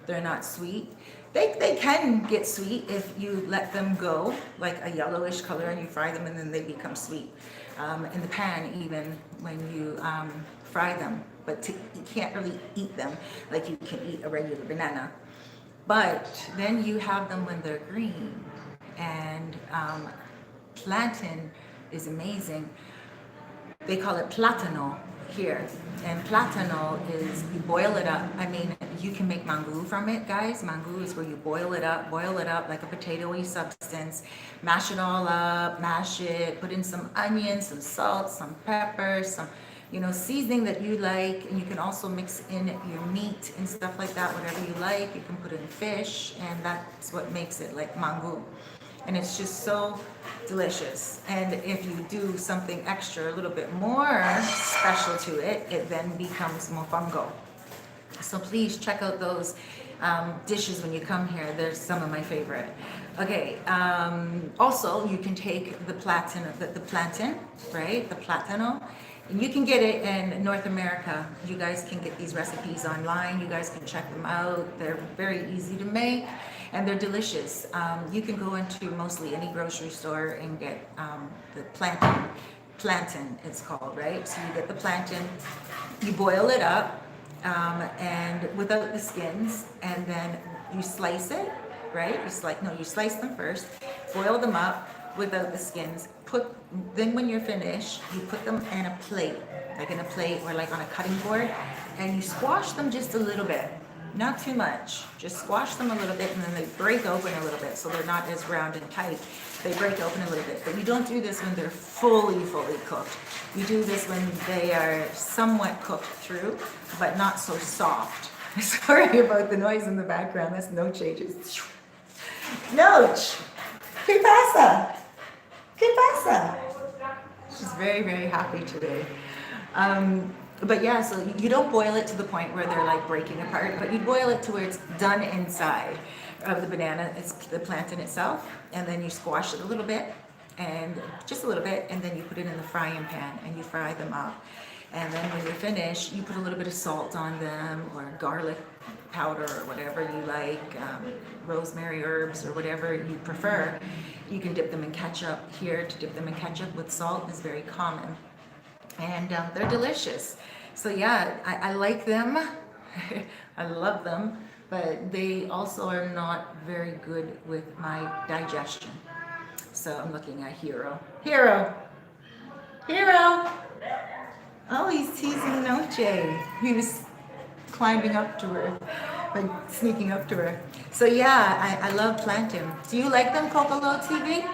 Speaker 1: They're not sweet. They can get sweet if you let them go, like a yellowish color, and you fry them and then they become sweet. In the pan even when you fry them, but you can't really eat them like you can eat a regular banana. But then you have them when they're green, and plantain is amazing. They call it platano here, and platano is, you boil it up. I mean, you can make mango from it, guys. Mango is where you boil it up like a potatoy substance, mash it all up, mash it, put in some onions, some salt, some pepper, some seasoning that you like, and you can also mix in your meat and stuff like that, whatever you like. You can put in fish, and that's what makes it like mango. And it's just so delicious. And if you do something extra, a little bit more special to it, it then becomes mofongo. So please check out those dishes when you come here. There's some of my favorite. Okay. Also, you can take the plantain, right? The platano. And you can get it in North America. You guys can get these recipes online. You guys can check them out. They're very easy to make, and they're delicious. You can go into mostly any grocery store and get the plantain. Plantain, it's called, right? So you get the plantain, you boil it up, and without the skins, and then you slice it, right? You slice them first, boil them up without the skins. Then when you're finished, you put them in a plate, or like on a cutting board, and you squash them just a little bit, not too much. Just squash them a little bit, and then they break open a little bit, so they're not as round and tight. They break open a little bit, but you don't do this when they're fully cooked. You do this when they are somewhat cooked through, but not so soft. Sorry about the noise in the background. That's Noche. Noche! ¿Qué pasa? ¿Qué pasa? She's very, very happy today. But yeah, so you don't boil it to the point where they're like breaking apart, but you boil it to where it's done inside of the banana. It's the plantain itself, and then you squash it a little bit, and just a little bit, and then you put it in the frying pan and you fry them up. And then when you're finished, you put a little bit of salt on them, or garlic powder, or whatever you like, rosemary herbs, or whatever you prefer. You can dip them in ketchup. Here, to dip them in ketchup with salt is very common. And they're delicious. So yeah, I like them. I love them, but they also are not very good with my digestion. So I'm looking at Hero. Oh, he's teasing Noche. He was climbing up to her, like sneaking up to her. So yeah, I love plantain. Do you like them, Cocolo TV?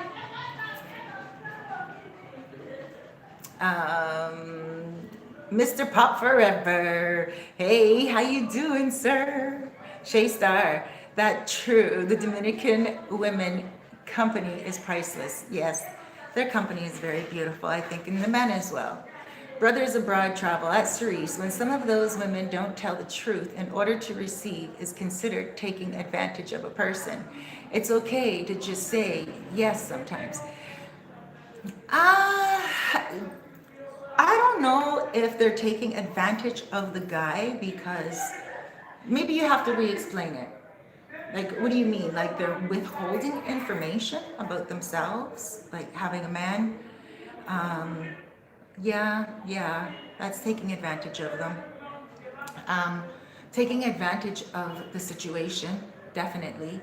Speaker 1: Mr. Pop Forever. Hey, how you doing, sir? Shay Star. That true. The Dominican women company is priceless. Yes, their company is very beautiful, I think, and the men as well. Brothers abroad travel at Cerise. When some of those women don't tell the truth in order to receive is considered taking advantage of a person. It's okay to just say yes sometimes. I don't know if they're taking advantage of the guy, because maybe you have to re-explain it. Like, what do you mean? Like they're withholding information about themselves? Like having a man? Yeah, that's taking advantage of them. Taking advantage of the situation, definitely.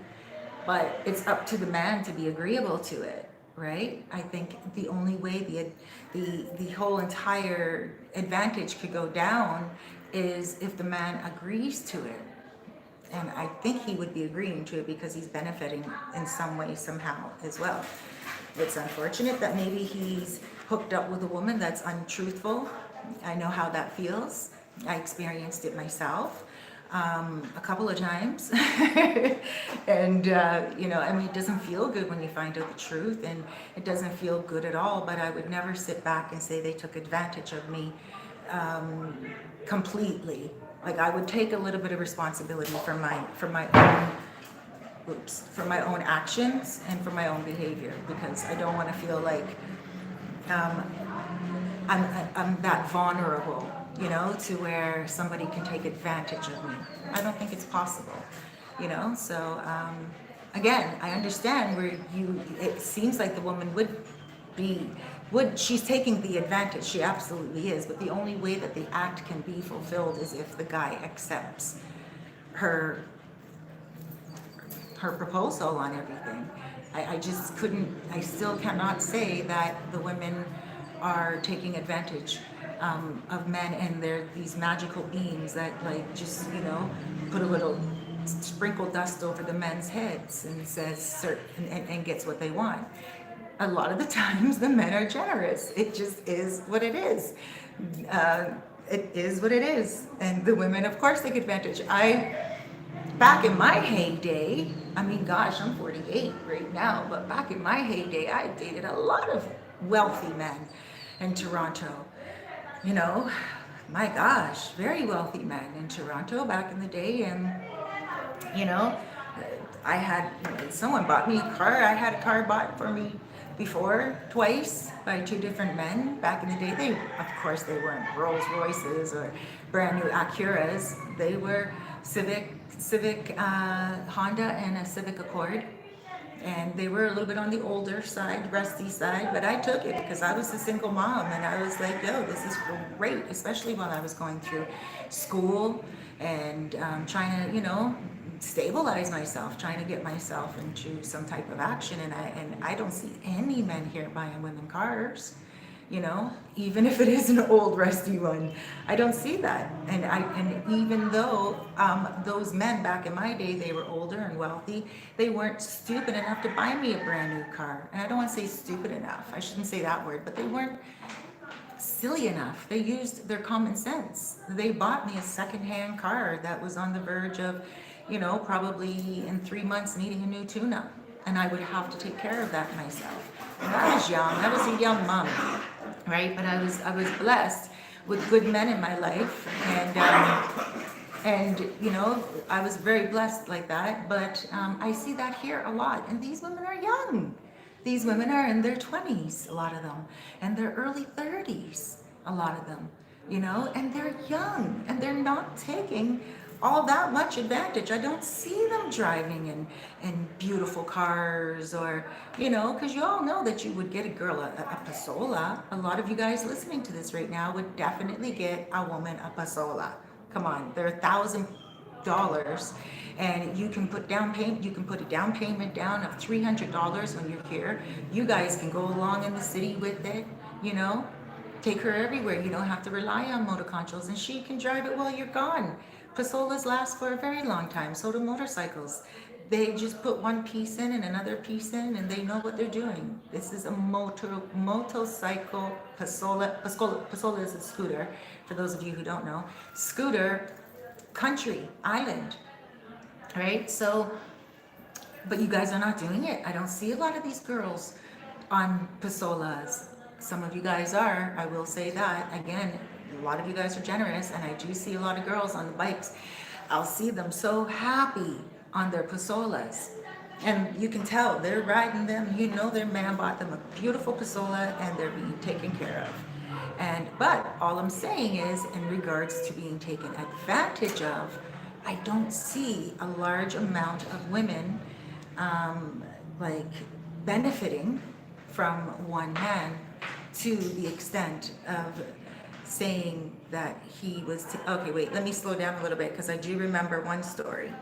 Speaker 1: But it's up to the man to be agreeable to it, right? I think the only way the whole entire advantage could go down is if the man agrees to it. And I think he would be agreeing to it because he's benefiting in some way, somehow as well. It's unfortunate that maybe he's hooked up with a woman that's untruthful. I know how that feels. I experienced it myself a couple of times. And, it doesn't feel good when you find out the truth, and it doesn't feel good at all, but I would never sit back and say they took advantage of me completely. Like, I would take a little bit of responsibility for my own actions and for my own behavior, because I don't want to feel like I'm that vulnerable, to where somebody can take advantage of me. I don't think it's possible, So again, I understand where it seems like the woman she's taking the advantage. She absolutely is. But the only way that the act can be fulfilled is if the guy accepts her proposal on everything. I still cannot say that the women are taking advantage of men, and they're these magical beings that put a little sprinkle dust over the men's heads and says and gets what they want. A lot of the times the men are generous. It just is what it is. It is what it is. And the women, of course, take advantage. Back in my heyday, I'm 48 right now, but back in my heyday, I dated a lot of wealthy men in Toronto. My gosh, very wealthy men in Toronto back in the day. And You know, I had, someone bought me a car. I had a car bought for me before, twice, by two different men back in the day. They, of course, they weren't Rolls Royces or brand new Acuras. They were Civic Honda and a Civic Accord. And they were a little bit on the older side, rusty side, but I took it because I was a single mom and I was like, yo, this is great, especially while I was going through school and trying to, stabilize myself, trying to get myself into some type of action. And I don't see any men here buying women cars, even if it is an old rusty one. I don't see that. And even though those men back in my day, they were older and wealthy, they weren't stupid enough to buy me a brand new car. And I don't want to say stupid enough, I shouldn't say that word, but they weren't silly enough. They used their common sense. They bought me a secondhand car that was on the verge of, probably in 3 months needing a new tune-up. And I would have to take care of that myself. And I was young. I was a young mom, right? But I was blessed with good men in my life, and I was very blessed like that. But I see that here a lot. And these women are young. These women are in their 20s, a lot of them, and their early 30s, a lot of them, and they're young and they're not taking all that much advantage. I don't see them driving in beautiful cars or, because you all know that you would get a girl a Pasola. A lot of you guys listening to this right now would definitely get a woman a Pasola. Come on, they're $1,000 and you can put a down payment down of $300 when you're here. You guys can go along in the city with it, take her everywhere. You don't have to rely on motor controls, and she can drive it while you're gone. Pasolas last for a very long time. So do motorcycles. They just put one piece in and another piece in, and they know what they're doing. This is a motorcycle Pasola. Pasola is a scooter, for those of you who don't know. Scooter, country, island, right? So, but you guys are not doing it. I don't see a lot of these girls on Pasolas. Some of you guys are, I will say that. Again, a lot of you guys are generous, and I do see a lot of girls on the bikes. I'll see them so happy on their Pasolas. And you can tell they're riding them. Their man bought them a beautiful Pasola and they're being taken care of. But all I'm saying is, in regards to being taken advantage of, I don't see a large amount of women benefiting from one man to the extent of saying that he was okay, wait, let me slow down a little bit, because I do remember one story.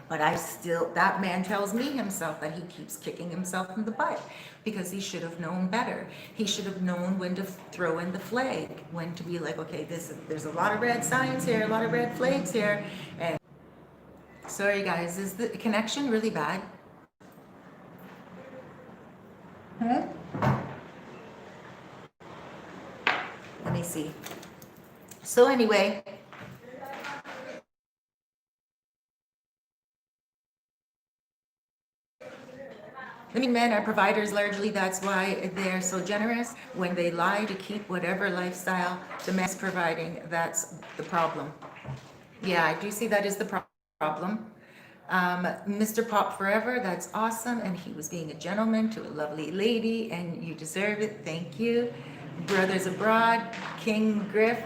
Speaker 1: But that man tells me himself that he keeps kicking himself in the butt because he should have known better. He should have known when to throw in the flag, when to be like, okay, there's a lot of red signs here, a lot of red flags here. And sorry guys, is the connection really bad? Let me see. So anyway, men are providers largely. That's why they're so generous. When they lie to keep whatever lifestyle the man's providing, that's the problem. Yeah, I do see that is the problem. Mr. Pop Forever, that's awesome. And he was being a gentleman to a lovely lady, and you deserve it. Thank you. Brothers Abroad, King Griff,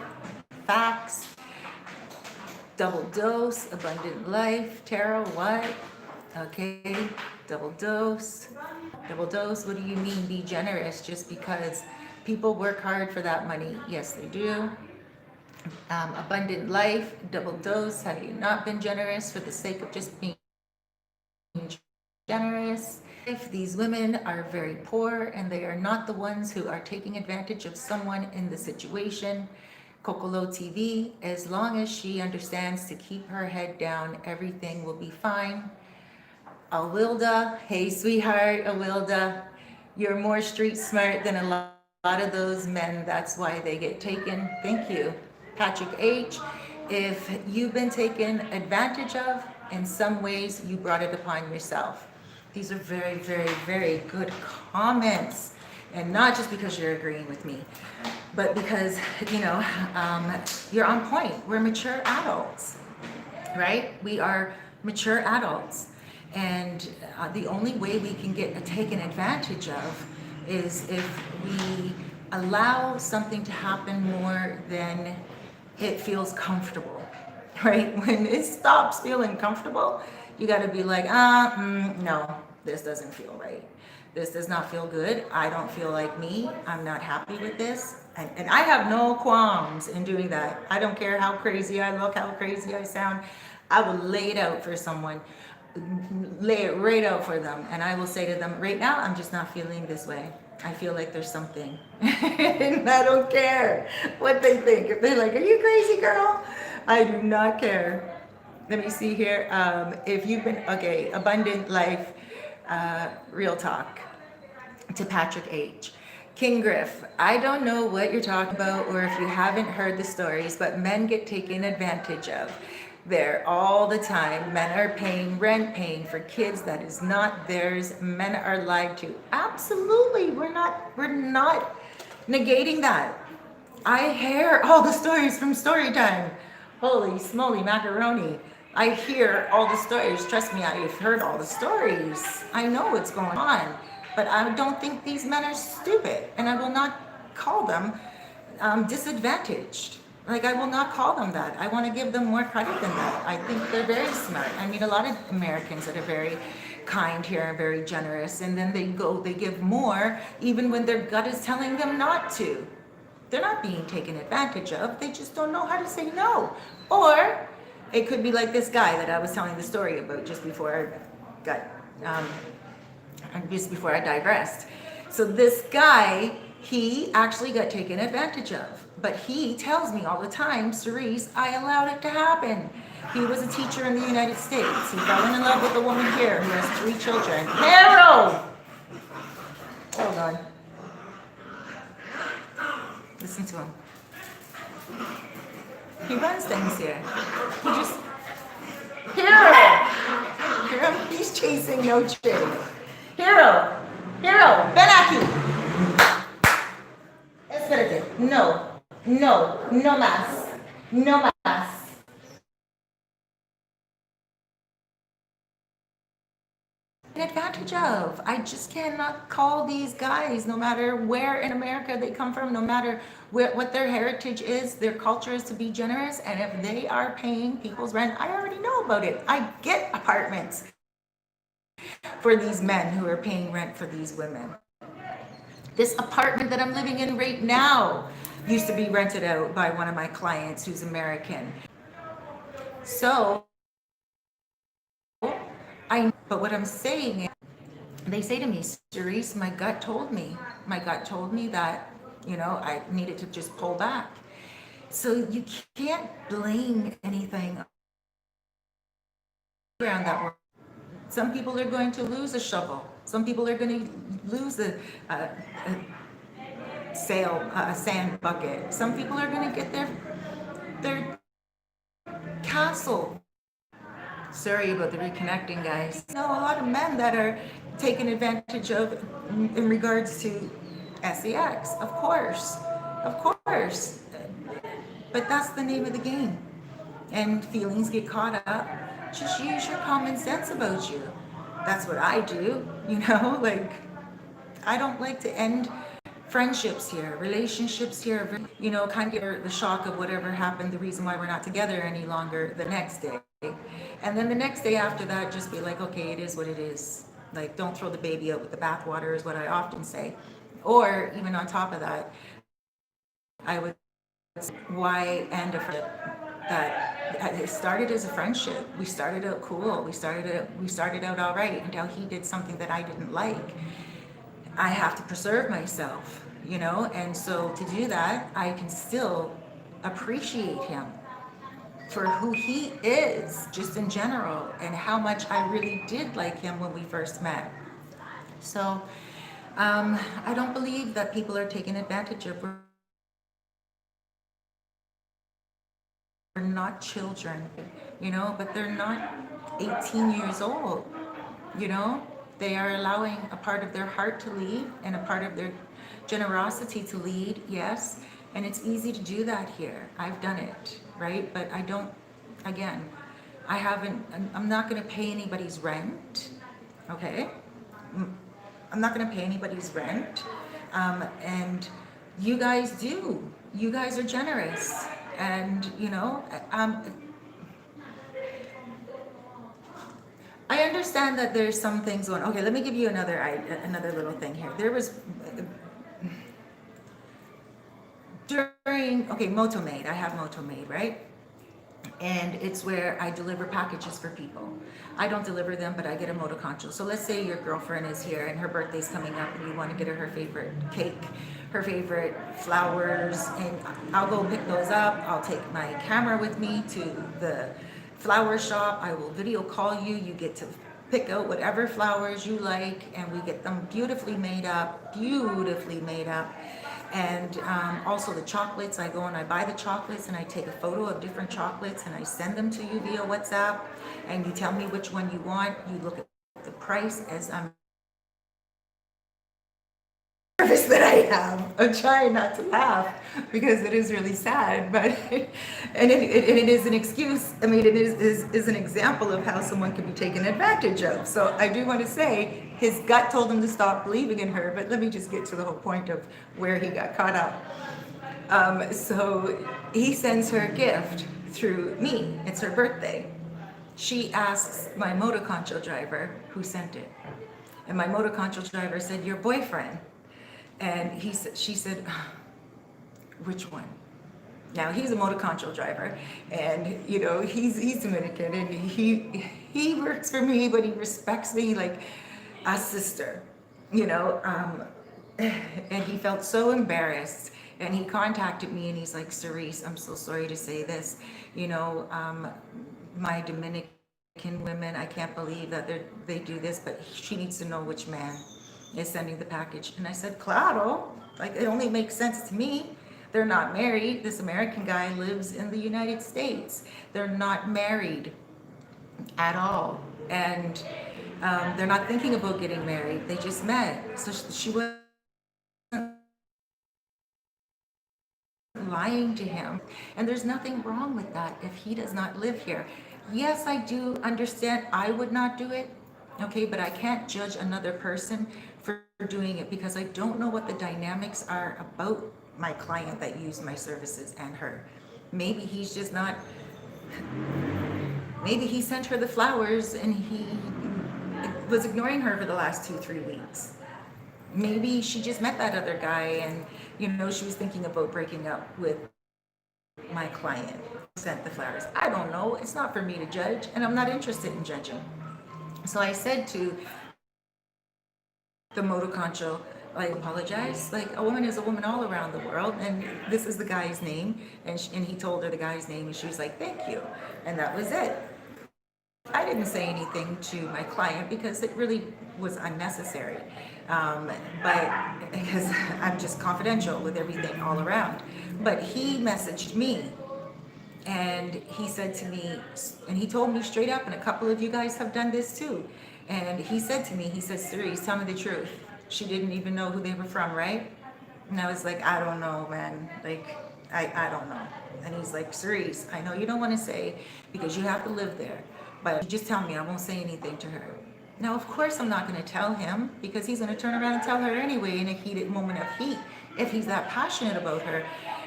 Speaker 1: Fax, Double Dose, Abundant Life, Tarot, what? Okay, double dose, what do you mean be generous just because people work hard for that money? Yes, they do. Abundant Life, double dose, have you not been generous for the sake of just being generous? If these women are very poor and they are not the ones who are taking advantage of someone in the situation, Kokolo TV, as long as she understands to keep her head down, everything will be fine. Awilda, hey sweetheart, Awilda, you're more street smart than a lot of those men. That's why they get taken. Thank you. Patrick H, if you've been taken advantage of, in some ways you brought it upon yourself. These are very, very, very good comments. And not just because you're agreeing with me, but because, you're on point. We're mature adults, right? We are mature adults. And the only way we can get taken advantage of is if we allow something to happen more than it feels comfortable, right? When it stops feeling comfortable, you got to be like, no, this doesn't feel right. This does not feel good. I don't feel like me. I'm not happy with this. And I have no qualms in doing that. I don't care how crazy I look, how crazy I sound. I will lay it out for someone, lay it right out for them. And I will say to them, right now, I'm just not feeling this way. I feel like there's something. And I don't care what they think. If they're like, are you crazy, girl? I do not care. Let me see here. If you've been, okay, abundant life, real talk to Patrick H. King Griff, I don't know what you're talking about or if you haven't heard the stories, but men get taken advantage of there all the time. Men are paying rent, paying for kids that is not theirs. Men are lied to. Absolutely. We're not negating that. I hear all the stories from story time. Holy smoly macaroni. I hear all the stories. Trust me, I've heard all the stories. I know what's going on. But I don't think these men are stupid. And I will not call them disadvantaged. Like, I will not call them that. I want to give them more credit than that. I think they're very smart. I meet a lot of Americans that are very kind here and very generous. And then they give more even when their gut is telling them not to. They're not being taken advantage of. They just don't know how to say no. Or it could be like this guy that I was telling the story about just before I digressed. So this guy, he actually got taken advantage of. But he tells me all the time, Cerise, I allowed it to happen. He was a teacher in the United States. He fell in love with a woman here who has 3 children. Harold! Hold on. Listen to him. He runs things here. He just... Harold! Hear him? He's chasing no chick. Harold! Harold! Ven aquí! Espérate. No. No. No más. No más. Advantage of. I just cannot call these guys, no matter where in America they come from, no matter what their heritage is, their culture is to be generous. And if they are paying people's rent, I already know about it. I get apartments for these men who are paying rent for these women. This apartment that I'm living in right now used to be rented out by one of my clients who's American. So but what I'm saying is, they say to me, Cerise, my gut told me that, I needed to just pull back. So you can't blame anything around that world. Some people are going to lose a shovel. Some people are going to lose a sand bucket. Some people are going to get their castle. Sorry about the reconnecting, guys. A lot of men that are taken advantage of in regards to sex, of course. But that's the name of the game. And feelings get caught up. Just use your common sense about you. That's what I do, like, I don't like to end friendships here, relationships here, kind of get the shock of whatever happened, the reason why we're not together any longer the next day. And then the next day after that, just be like, okay, it is what it is. Like, don't throw the baby out with the bathwater is what I often say. Or even on top of that, I would say, why end a friendship that it started as a friendship? We started out cool. We started out all right until he did something that I didn't like. I have to preserve myself, and so to do that, I can still appreciate him for who he is, just in general, and how much I really did like him when we first met. So I don't believe that people are taking advantage of. We're not children, but they're not 18 years old, They are allowing a part of their heart to lead and a part of their generosity to lead, yes. And it's easy to do that here. I've done it, right? But I don't, again, I'm not going to pay anybody's rent. Okay. I'm not going to pay anybody's rent. And you guys do. You guys are generous. And, I understand that there's some things going. Okay, let me give you another little thing here. There was Moto Maid. I have Moto Maid, right? And it's where I deliver packages for people. I don't deliver them, but I get a motoconcho. So let's say your girlfriend is here and her birthday's coming up and you want to get her favorite cake, her favorite flowers, and I'll go pick those up. I'll take my camera with me to the flower shop. I will video call you. You get to pick out whatever flowers you like, and we get them beautifully made up, and also the chocolates. I go and I buy the chocolates and I take a photo of different chocolates and I send them to you via WhatsApp, and you tell me which one you want. You look at the price as I'm service that I have. I'm trying not to laugh because it is really sad, but and it is an excuse. I mean, it is an example of how someone can be taken advantage of. So I do want to say his gut told him to stop believing in her, but let me just get to the whole point of where he got caught up. So he sends her a gift through me. It's her birthday. She asks my motoconcho driver who sent it, and my motoconcho driver said, "Your boyfriend." And she said, "Which one?" Now he's a motoconcho driver, and he's Dominican, and he works for me, but he respects me like a sister, and he felt so embarrassed, and he contacted me, and he's like, "Cerise, I'm so sorry to say this, my Dominican women, I can't believe that they do this, but she needs to know which man is sending the package." And I said, "Claro, like it only makes sense to me. They're not married. This American guy lives in the United States. They're not married at all, and they're not thinking about getting married. They just met." So she was lying to him, and there's nothing wrong with that if he does not live here. Yes, I do understand I would not do it, okay, but I can't judge another person for doing it because I don't know what the dynamics are about my client that used my services and her. Maybe he's just not, maybe he sent her the flowers and he was ignoring her for the last 2-3 weeks. Maybe she just met that other guy and she was thinking about breaking up with my client, sent the flowers. I don't know. It's not for me to judge, and I'm not interested in judging. So I said to the motoconcho, I apologize. Like, a woman is a woman all around the world, and this is the guy's name. And he told her the guy's name, and she was like, "Thank you," and that was it. I didn't say anything to my client because it really was unnecessary. But because I'm just confidential with everything all around. But he messaged me, and he said to me, and he told me straight up, and a couple of you guys have done this too. And he said to me, he said, "Cerise, tell me the truth. She didn't even know who they were from, right?" And I was like, "I don't know, man. Like, I don't know." And he's like, "Cerise, I know you don't want to say because you have to live there, but just tell me, I won't say anything to her." Now, of course, I'm not going to tell him because he's going to turn around and tell her anyway in a heated moment of heat if he's that passionate about her,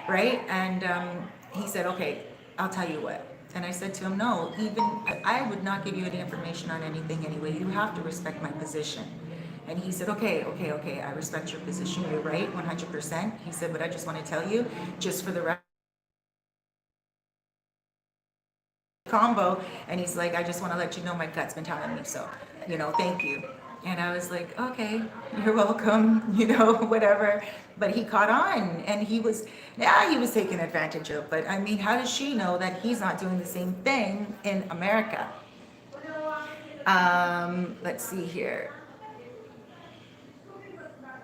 Speaker 1: right? And he said, "Okay, I'll tell you what." And I said to him, "No, even I would not give you any information on anything anyway. You have to respect my position." And he said, okay, I respect your position. You're right, 100%. He said, "But I just want to tell you, just for the record, combo." And he's like, "I just want to let you know my gut's been telling me so, thank you." And I was like, "Okay, you're welcome," whatever. But he caught on, and he was taken advantage of. But I mean, how does she know that he's not doing the same thing in America? Let's see here.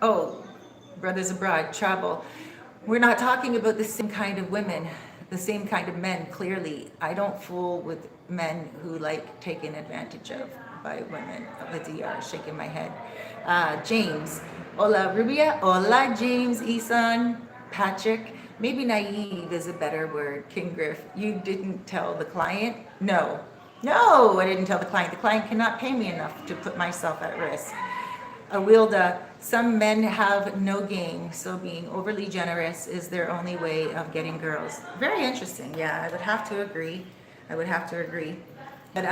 Speaker 1: Oh, brothers abroad, travel. We're not talking about the same kind of women, the same kind of men, clearly. I don't fool with men who like taken advantage of by women of the DR, shaking my head. James. Hola, Rubia. Hola, James, Isan, Patrick. Maybe naive is a better word. King Griff, you didn't tell the client? No. No, I didn't tell the client. The client cannot pay me enough to put myself at risk. Awilda, some men have no game, so being overly generous is their only way of getting girls. Very interesting. Yeah, I would have to agree. I would have to agree. But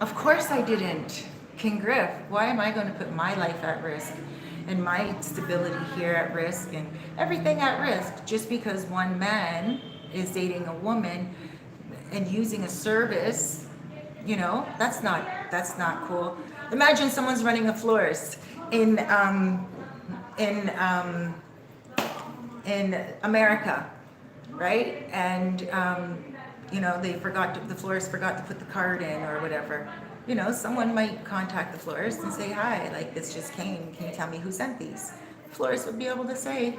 Speaker 1: of course I didn't. King Griff, why am I going to put my life at risk and my stability here at risk and everything at risk just because one man is dating a woman and using a service? You know, that's not cool. Imagine someone's running a florist in in um, in America, right? And you know, the florist forgot to put the card in or whatever. You know, someone might contact the florist and say, "Hi, like this just came. Can you tell me who sent these?" The florist would be able to say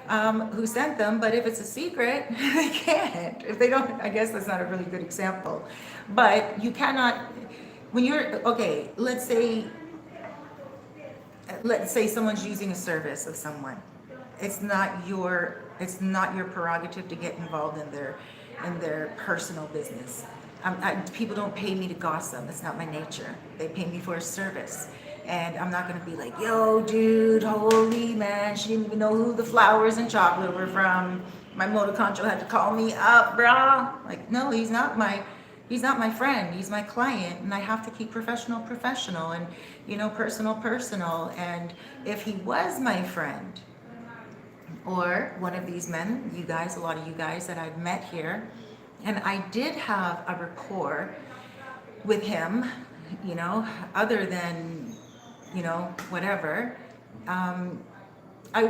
Speaker 1: who sent them, but if it's a secret, they can't. If they don't, I guess that's not a really good example. But you cannot, when you're, okay, let's say someone's using a service of someone. It's not your prerogative to get involved in their personal business. People don't pay me to gossip. It's not my nature. They pay me for a service. And I'm not going to be like, yo, dude, holy man, she didn't even know who the flowers and chocolate were from. My motor control had to call me up, brah. Like, no, he's not my friend. He's my client. And I have to keep professional, and, you know, personal. And if he was my friend or one of these men, you guys, a lot of you guys that I've met here, and I did have a rapport with him, you know, other than, you know, whatever, I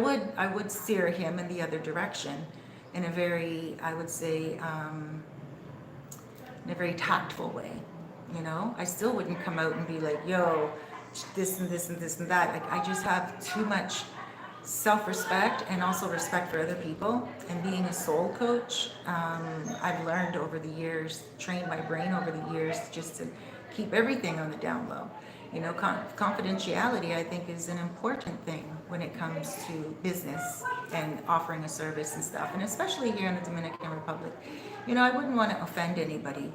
Speaker 1: would steer him in the other direction in a very, I would say, in a very tactful way. You know, I still wouldn't come out and be like, yo, this and this and this and that. Like, I just have too much self-respect and also respect for other people. And being a soul coach, I've learned over the years, trained my brain over the years just to keep everything on the down low. You know, confidentiality, I think, is an important thing when it comes to business and offering a service and stuff. And especially here in the Dominican Republic, you know, I wouldn't want to offend anybody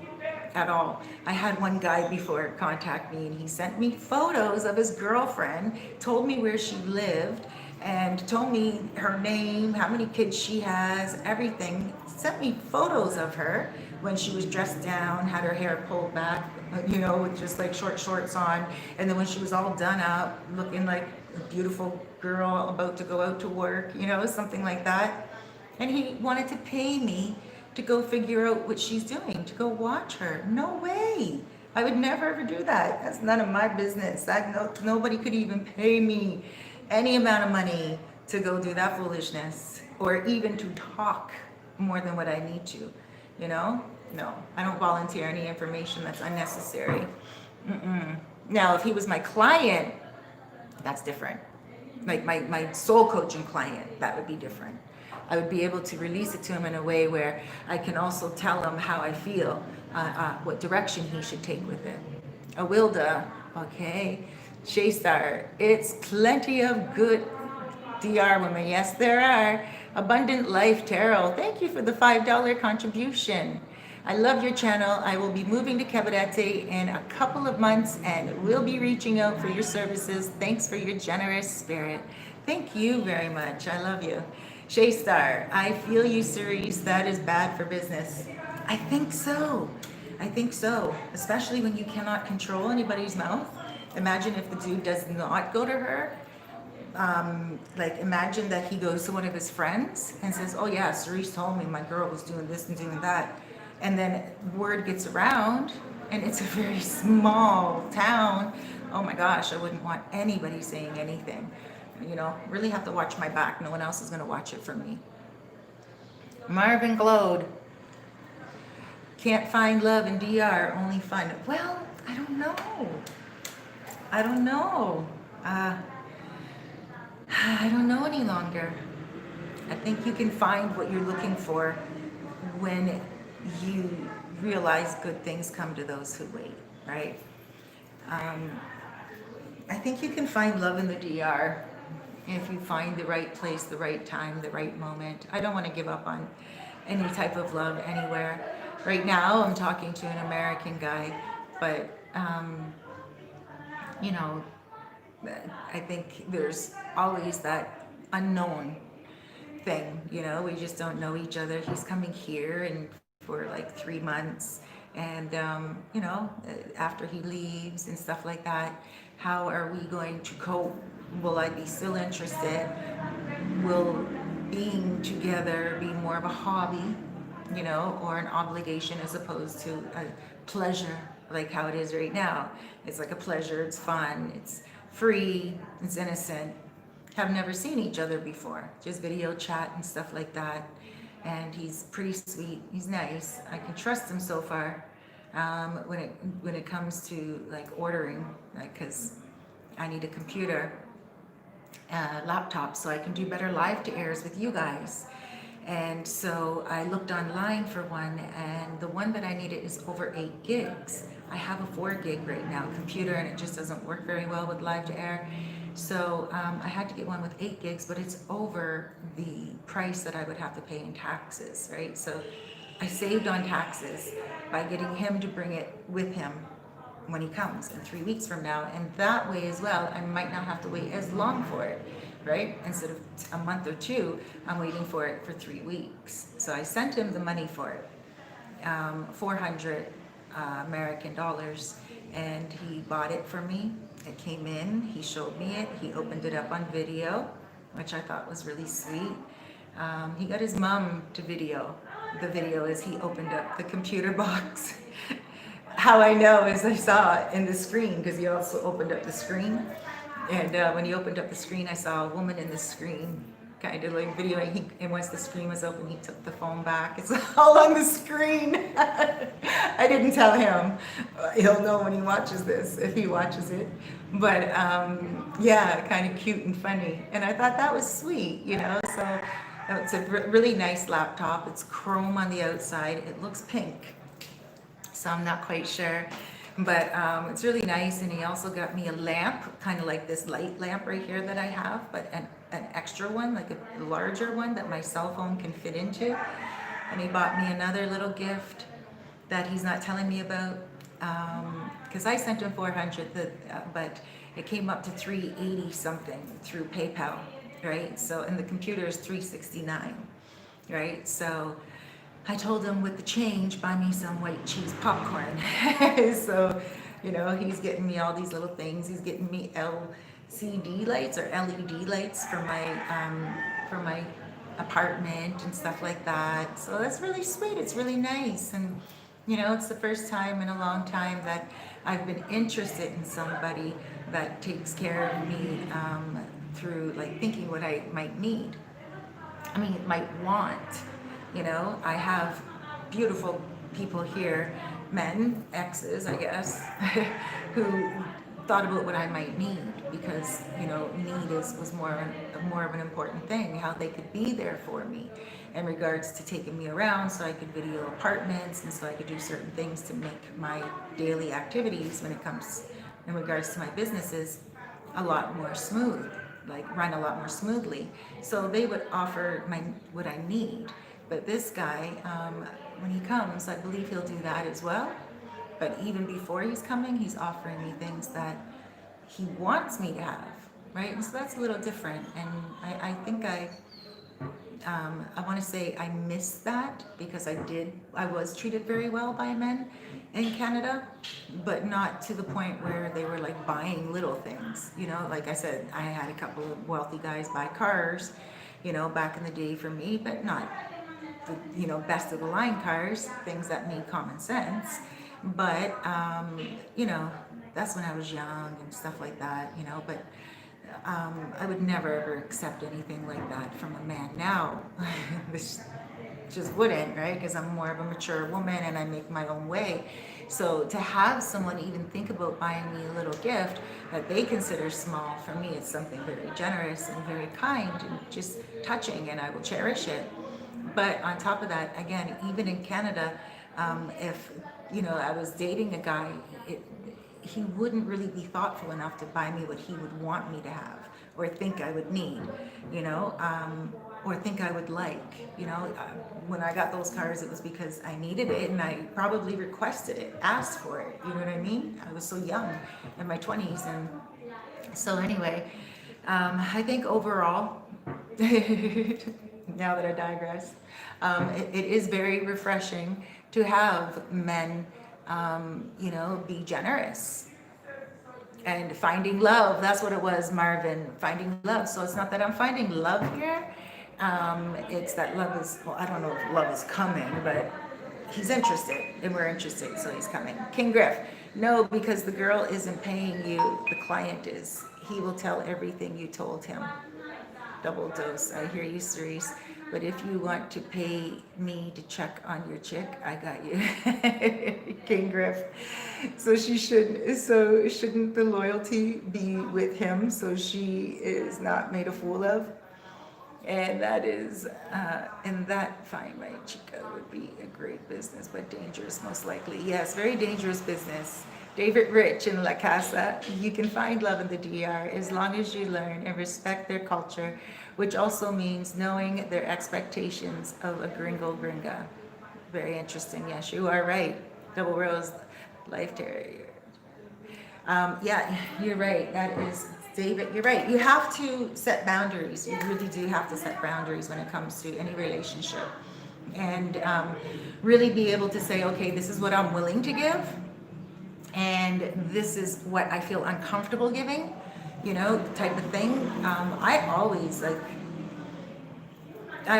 Speaker 1: at all. I had one guy before contact me, and he sent me photos of his girlfriend, told me where she lived, and told me her name, how many kids she has, everything. Sent me photos of her when she was dressed down, had her hair pulled back, you know, with just like short shorts on. And then when she was all done up, looking like a beautiful girl about to go out to work, you know, something like that. And he wanted to pay me to go figure out what she's doing, to go watch her. No way. I would never ever do that. That's none of my business. Nobody could even pay me any amount of money to go do that foolishness, or even to talk more than what I need to, you know? No, I don't volunteer any information that's unnecessary. Now, if he was my client, that's different. Like my soul coaching client, that would be different. I would be able to release it to him in a way where I can also tell him how I feel, what direction he should take with it. Awilda, okay. Shaystar, it's plenty of good DR women. Yes, there are. Abundant Life Tarot, thank you for the $5 contribution. I love your channel. I will be moving to Cabarete in a couple of months and will be reaching out for your services. Thanks for your generous spirit. Thank you very much. I love you. Shaystar, I feel you, Cerise. That is bad for business. I think so. I think so. Especially when you cannot control anybody's mouth. Imagine if the dude does not go to her. Like, imagine that he goes to one of his friends and says, oh yeah, Cerise told me my girl was doing this and doing that. And then word gets around, and it's a very small town. Oh my gosh, I wouldn't want anybody saying anything. You know, really have to watch my back. No one else is going to watch it for me. Marvin Glode. Can't find love in DR, only fun. Well, I don't know. I don't know. I don't know any longer. I think you can find what you're looking for when you realize good things come to those who wait, right? I think you can find love in the DR if you find the right place, the right time, the right moment. I don't want to give up on any type of love anywhere. Right now, I'm talking to an American guy, but you know, I think there's always that unknown thing, we just don't know each other. He's coming here and for like 3 months, and after he leaves and stuff like that, how are we going to cope? Will I be still interested? Will being together be more of a hobby, or an obligation as opposed to a pleasure, like how it is right now? It's like a pleasure, it's fun, it's free, it's innocent. Have never seen each other before, just video chat and stuff like that. And he's pretty sweet, he's nice, I can trust him so far. When it comes to like ordering, like, because I need a computer, laptop, so I can do better live to airs with you guys. And so I looked online for one, and the one that I needed is over 8 gigs. I have a 4 gig right now computer, and it just doesn't work very well with live to air. So I had to get one with 8 gigs, but it's over the price that I would have to pay in taxes, right? So I saved on taxes by getting him to bring it with him when he comes in 3 weeks from now. And that way as well, I might not have to wait as long for it, right? Instead of a month or two, I'm waiting for it for 3 weeks. So I sent him the money for it, 400 American dollars, and he bought it for me. It came in, he showed me it, he opened it up on video, which I thought was really sweet. He got his mom to video. The video is he opened up the computer box. How I know is I saw it in the screen, because he also opened up the screen. And when he opened up the screen, I saw a woman in the screen, kind of like videoing. And once the screen was open, he took the phone back. It's all on the screen. I didn't tell him. He'll know when he watches this, if he watches it. But yeah, kind of cute and funny. And I thought that was sweet, So it's a really nice laptop. It's chrome on the outside. It looks pink, so I'm not quite sure. But it's really nice. And he also got me a lamp, kind of like this light lamp right here that I have, but an extra one, like a larger one that my cell phone can fit into. And he bought me another little gift that he's not telling me about, because I sent him 400, but it came up to 380 something through PayPal, right? So, and the computer is 369, right? So I told him with the change, buy me some white cheese popcorn. So, he's getting me all these little things. He's getting me LCD lights or LED lights for my apartment and stuff like that. So that's really sweet. It's really nice. And, it's the first time in a long time that I've been interested in somebody that takes care of me, through like thinking what I might need. Might want. I have beautiful people here, men, exes, I guess, who thought about what I might need, because, need was more of an important thing, how they could be there for me in regards to taking me around so I could video apartments and so I could do certain things to make my daily activities when it comes in regards to my businesses a lot more smooth, like run a lot more smoothly. So they would offer what I need. But this guy, when he comes, I believe he'll do that as well. But even before he's coming, he's offering me things that he wants me to have, right? And so that's a little different. And I think I want to say I missed that, because I was treated very well by men in Canada, but not to the point where they were like buying little things. Like I said, I had a couple of wealthy guys buy cars, back in the day for me, but not the best of the line cars, things that made common sense. But that's when I was young and stuff like that. But I would never ever accept anything like that from a man now. This just wouldn't, right? Because I'm more of a mature woman and I make my own way. So to have someone even think about buying me a little gift that they consider small, for me it's something very generous and very kind and just touching, and I will cherish it. But on top of that, again, even in Canada, if I was dating a guy, he wouldn't really be thoughtful enough to buy me what he would want me to have or think I would need. or think I would like. When I got those cars, it was because I needed it and I probably requested it, asked for it. You know what I mean? I was so young in my 20s. And so, anyway, I think overall, now that I digress, it is very refreshing to have men, be generous and finding love. That's what it was, Marvin. Finding love. So it's not that I'm finding love here. It's that love is, well, I don't know if love is coming, but he's interested and we're interested, so he's coming. King Griff, no, because the girl isn't paying you, the client is. He will tell everything you told him. Double dose. I hear you, Cerise. But if you want to pay me to check on your chick, I got you. King Griff. So shouldn't the loyalty be with him so she is not made a fool of? And that fine, my chica would be a great business, but dangerous most likely. Yes, very dangerous business. David Rich in La Casa, you can find love in the DR as long as you learn and respect their culture, which also means knowing their expectations of a gringa. Very interesting. Yes, you are right. Double Rose, Life Terrier. Yeah, you're right. That is, David, you're right. You have to set boundaries. You really do have to set boundaries when it comes to any relationship. And really be able to say, okay, this is what I'm willing to give. And this is what I feel uncomfortable giving, type of thing. I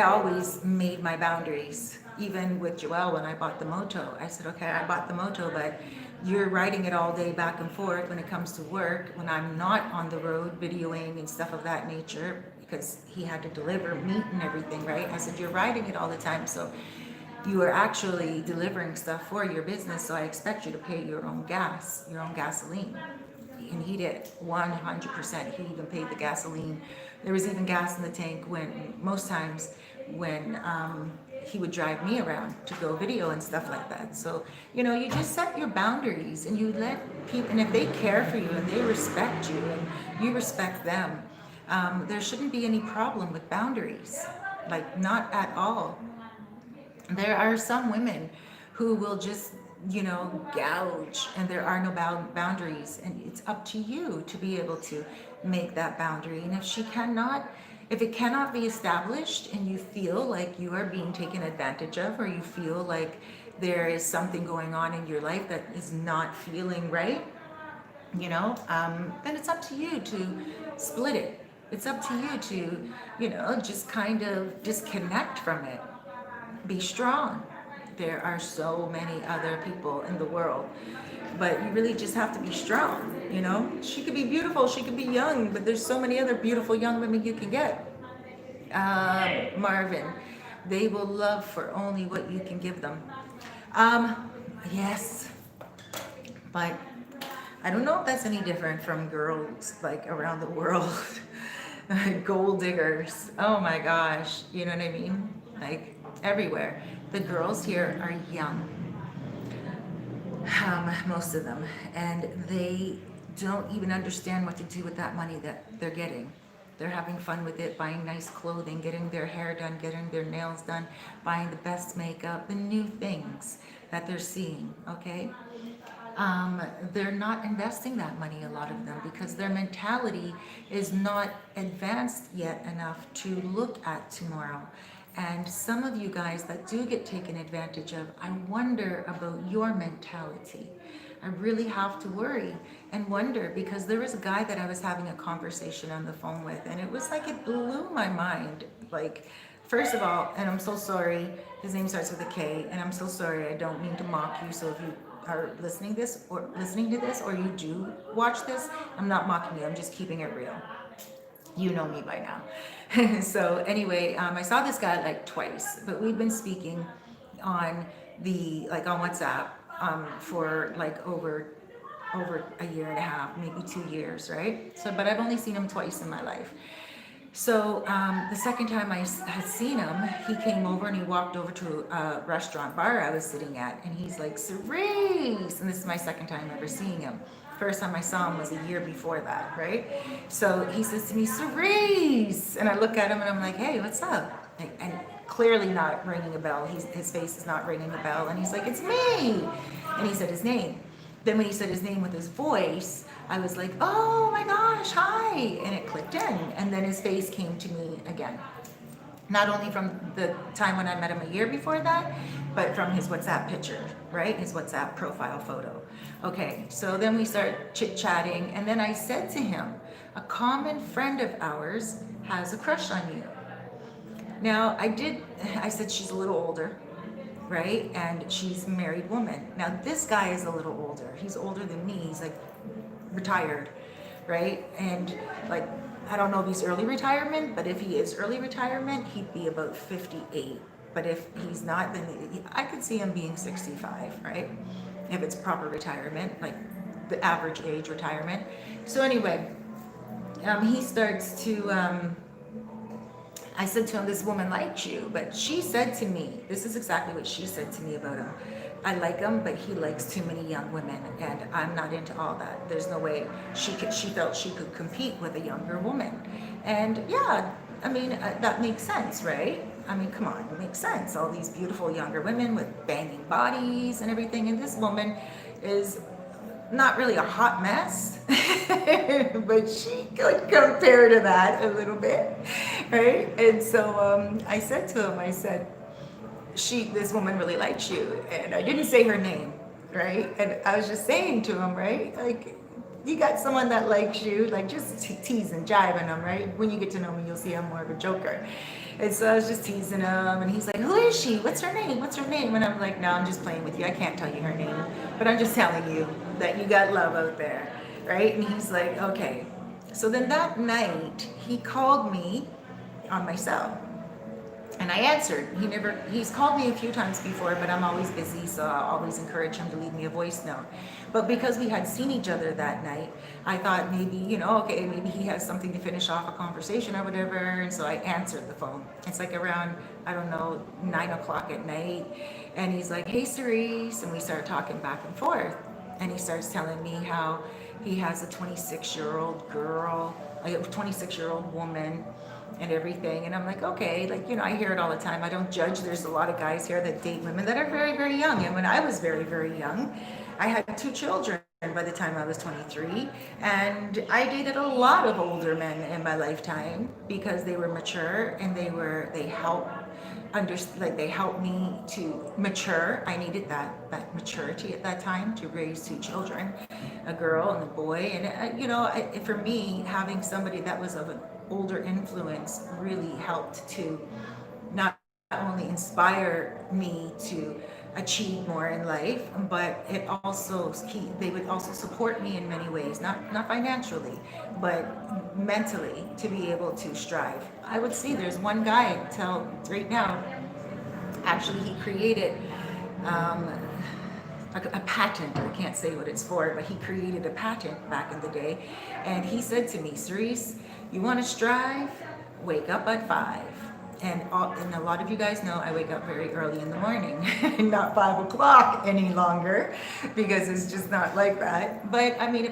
Speaker 1: always made my boundaries, even with Joelle when I bought the moto. I said, okay, I bought the moto, but you're riding it all day back and forth when it comes to work, when I'm not on the road videoing and stuff of that nature, because he had to deliver meat and everything, right? I said, you're riding it all the time, so you are actually delivering stuff for your business, so I expect you to pay your own gas, your own gasoline. And he did 100%. He even paid the gasoline. There was even gas in the tank most times when he would drive me around to go video and stuff like that. So, you just set your boundaries and you let people, and if they care for you and they respect you and you respect them, there shouldn't be any problem with boundaries, like not at all. There are some women who will just, gouge, and there are no boundaries, and it's up to you to be able to make that boundary. And if it cannot be established and you feel like you are being taken advantage of, or you feel like there is something going on in your life that is not feeling right, then it's up to you to split it. It's up to you to, just kind of disconnect from it. Be strong. There are so many other people in the world, but you really just have to be strong. She could be beautiful, she could be young, but there's so many other beautiful young women you can get. Marvin, they will love for only what you can give them. Yes, but I don't know if that's any different from girls like around the world. Gold diggers, oh my gosh, you know what I mean? Like everywhere. The girls here are young, most of them, and they don't even understand what to do with that money that they're getting. They're having fun with it, buying nice clothing, getting their hair done, getting their nails done, buying the best makeup, the new things that they're seeing, okay? They're not investing that money, a lot of them, because their mentality is not advanced yet enough to look at tomorrow. And some of you guys that do get taken advantage of, I wonder about your mentality. I really have to worry and wonder, because there was a guy that I was having a conversation on the phone with, and it was like it blew my mind. Like, first of all, and I'm so sorry, his name starts with a K, and I'm so sorry, I don't mean to mock you. So if you are listening to this, or you do watch this, I'm not mocking you, I'm just keeping it real. You know me by now. So anyway, I saw this guy like twice, but we've been speaking on on WhatsApp for like over a year and a half, maybe 2 years, right? So, but I've only seen him twice in my life. So the second time I had seen him, he came over and he walked over to a restaurant bar I was sitting at, and he's like, Cerise, and this is my second time ever seeing him. First time I saw him was a year before that, right? So he says to me, Cerise, and I look at him and I'm like, hey, what's up? And clearly not ringing a bell. His face is not ringing a bell, and he's like, it's me. And he said his name. Then when he said his name with his voice, I was like, oh my gosh, hi, and it clicked in. And then his face came to me again. Not only from the time when I met him a year before that, but from his WhatsApp picture, right? His WhatsApp profile photo. Okay, so then we start chit-chatting, and then I said to him, a common friend of ours has a crush on you. Now, I said she's a little older, right? And she's a married woman. Now, this guy is a little older. He's older than me. He's like retired, right? And like, I don't know if he's early retirement, but if he is early retirement, he'd be about 58. But if he's not, then I could see him being 65, right? If it's proper retirement, like the average age retirement. So anyway, he starts to, I said to him, this woman likes you, but she said to me, this is exactly what she said to me about him. I like him, but he likes too many young women, and I'm not into all that. There's no way she felt she could compete with a younger woman. And yeah, I mean, that makes sense, right? I mean, come on, it makes sense. All these beautiful younger women with banging bodies and everything, and this woman is not really a hot mess, but she could compare to that a little bit, right? And so I said to him, I said, this woman really likes you. And I didn't say her name, right? And I was just saying to him, right? Like, you got someone that likes you, like just teasing, jiving him, right? When you get to know me, you'll see I'm more of a joker. And so I was just teasing him, and he's like, who is she? What's her name? What's her name? And I'm like, no, I'm just playing with you. I can't tell you her name, but I'm just telling you that you got love out there, right? And he's like, okay. So then that night, he called me on my cell. And I answered. He's called me a few times before, but I'm always busy, so I always encourage him to leave me a voice note. But because we had seen each other that night, I thought maybe, okay, maybe he has something to finish off a conversation or whatever. And so I answered the phone. It's like around, 9 o'clock at night. And he's like, hey, Cerise. And we started talking back and forth. And he starts telling me how he has a 26-year-old girl, like a 26-year-old woman, and everything. And I'm like, okay, I hear it all the time. I don't judge. There's a lot of guys here that date women that are very, very young. And when I was very, very young, I had 2 children by the time I was 23. And I dated a lot of older men in my lifetime because they were mature and they helped me to mature. I needed that maturity at that time to raise 2 children, a girl and a boy. And, for me, having somebody that was of an older influence really helped to not only inspire me to achieve more in life, but they would also support me in many ways, not financially, but mentally, to be able to strive. I would see there's one guy till right now, actually he created a patent. I can't say what it's for, but he created a patent back in the day. And he said to me, Cerise, you want to strive? Wake up at 5. And a lot of you guys know I wake up very early in the morning, not 5 o'clock any longer, because it's just not like that. But I mean,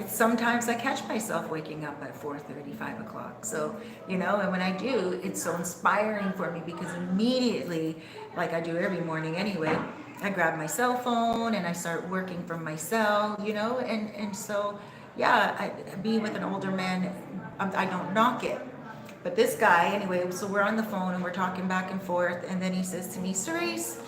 Speaker 1: sometimes I catch myself waking up at 4:30, 5 o'clock. So, and when I do, it's so inspiring for me because immediately, like I do every morning anyway, I grab my cell phone and I start working from my cell, and so, yeah, being with an older man, I don't knock it. But this guy, anyway, so we're on the phone and we're talking back and forth, and then he says to me, Cerise,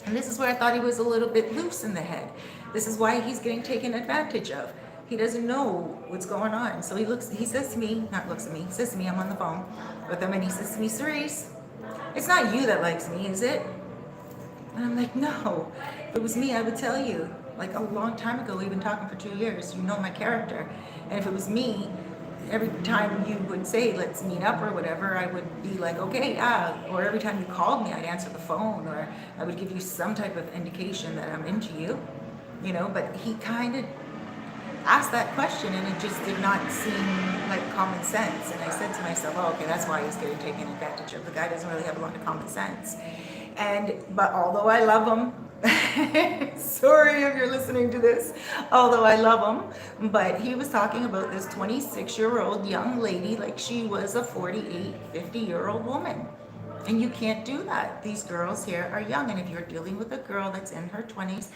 Speaker 1: and this is where I thought he was a little bit loose in the head. This is why he's getting taken advantage of. He doesn't know what's going on. So he says to me, I'm on the phone with him, and he says to me, Cerise, it's not you that likes me, is it? And I'm like, no, if it was me, I would tell you. Like a long time ago, we've been talking for 2 years, you know my character. And if it was me, every time you would say, let's meet up or whatever, I would be like, okay, yeah. Or every time you called me, I'd answer the phone, or I would give you some type of indication that I'm into you, but he kind of asked that question and it just did not seem like common sense. And I said to myself, oh, okay, that's why he's getting taken advantage of. The guy doesn't really have a lot of common sense. But although I love him, Sorry if you're listening to this, although I love him. But he was talking about this 26-year-old young lady like she was a 48, 50-year-old woman. And you can't do that. These girls here are young. And if you're dealing with a girl that's in her 20s,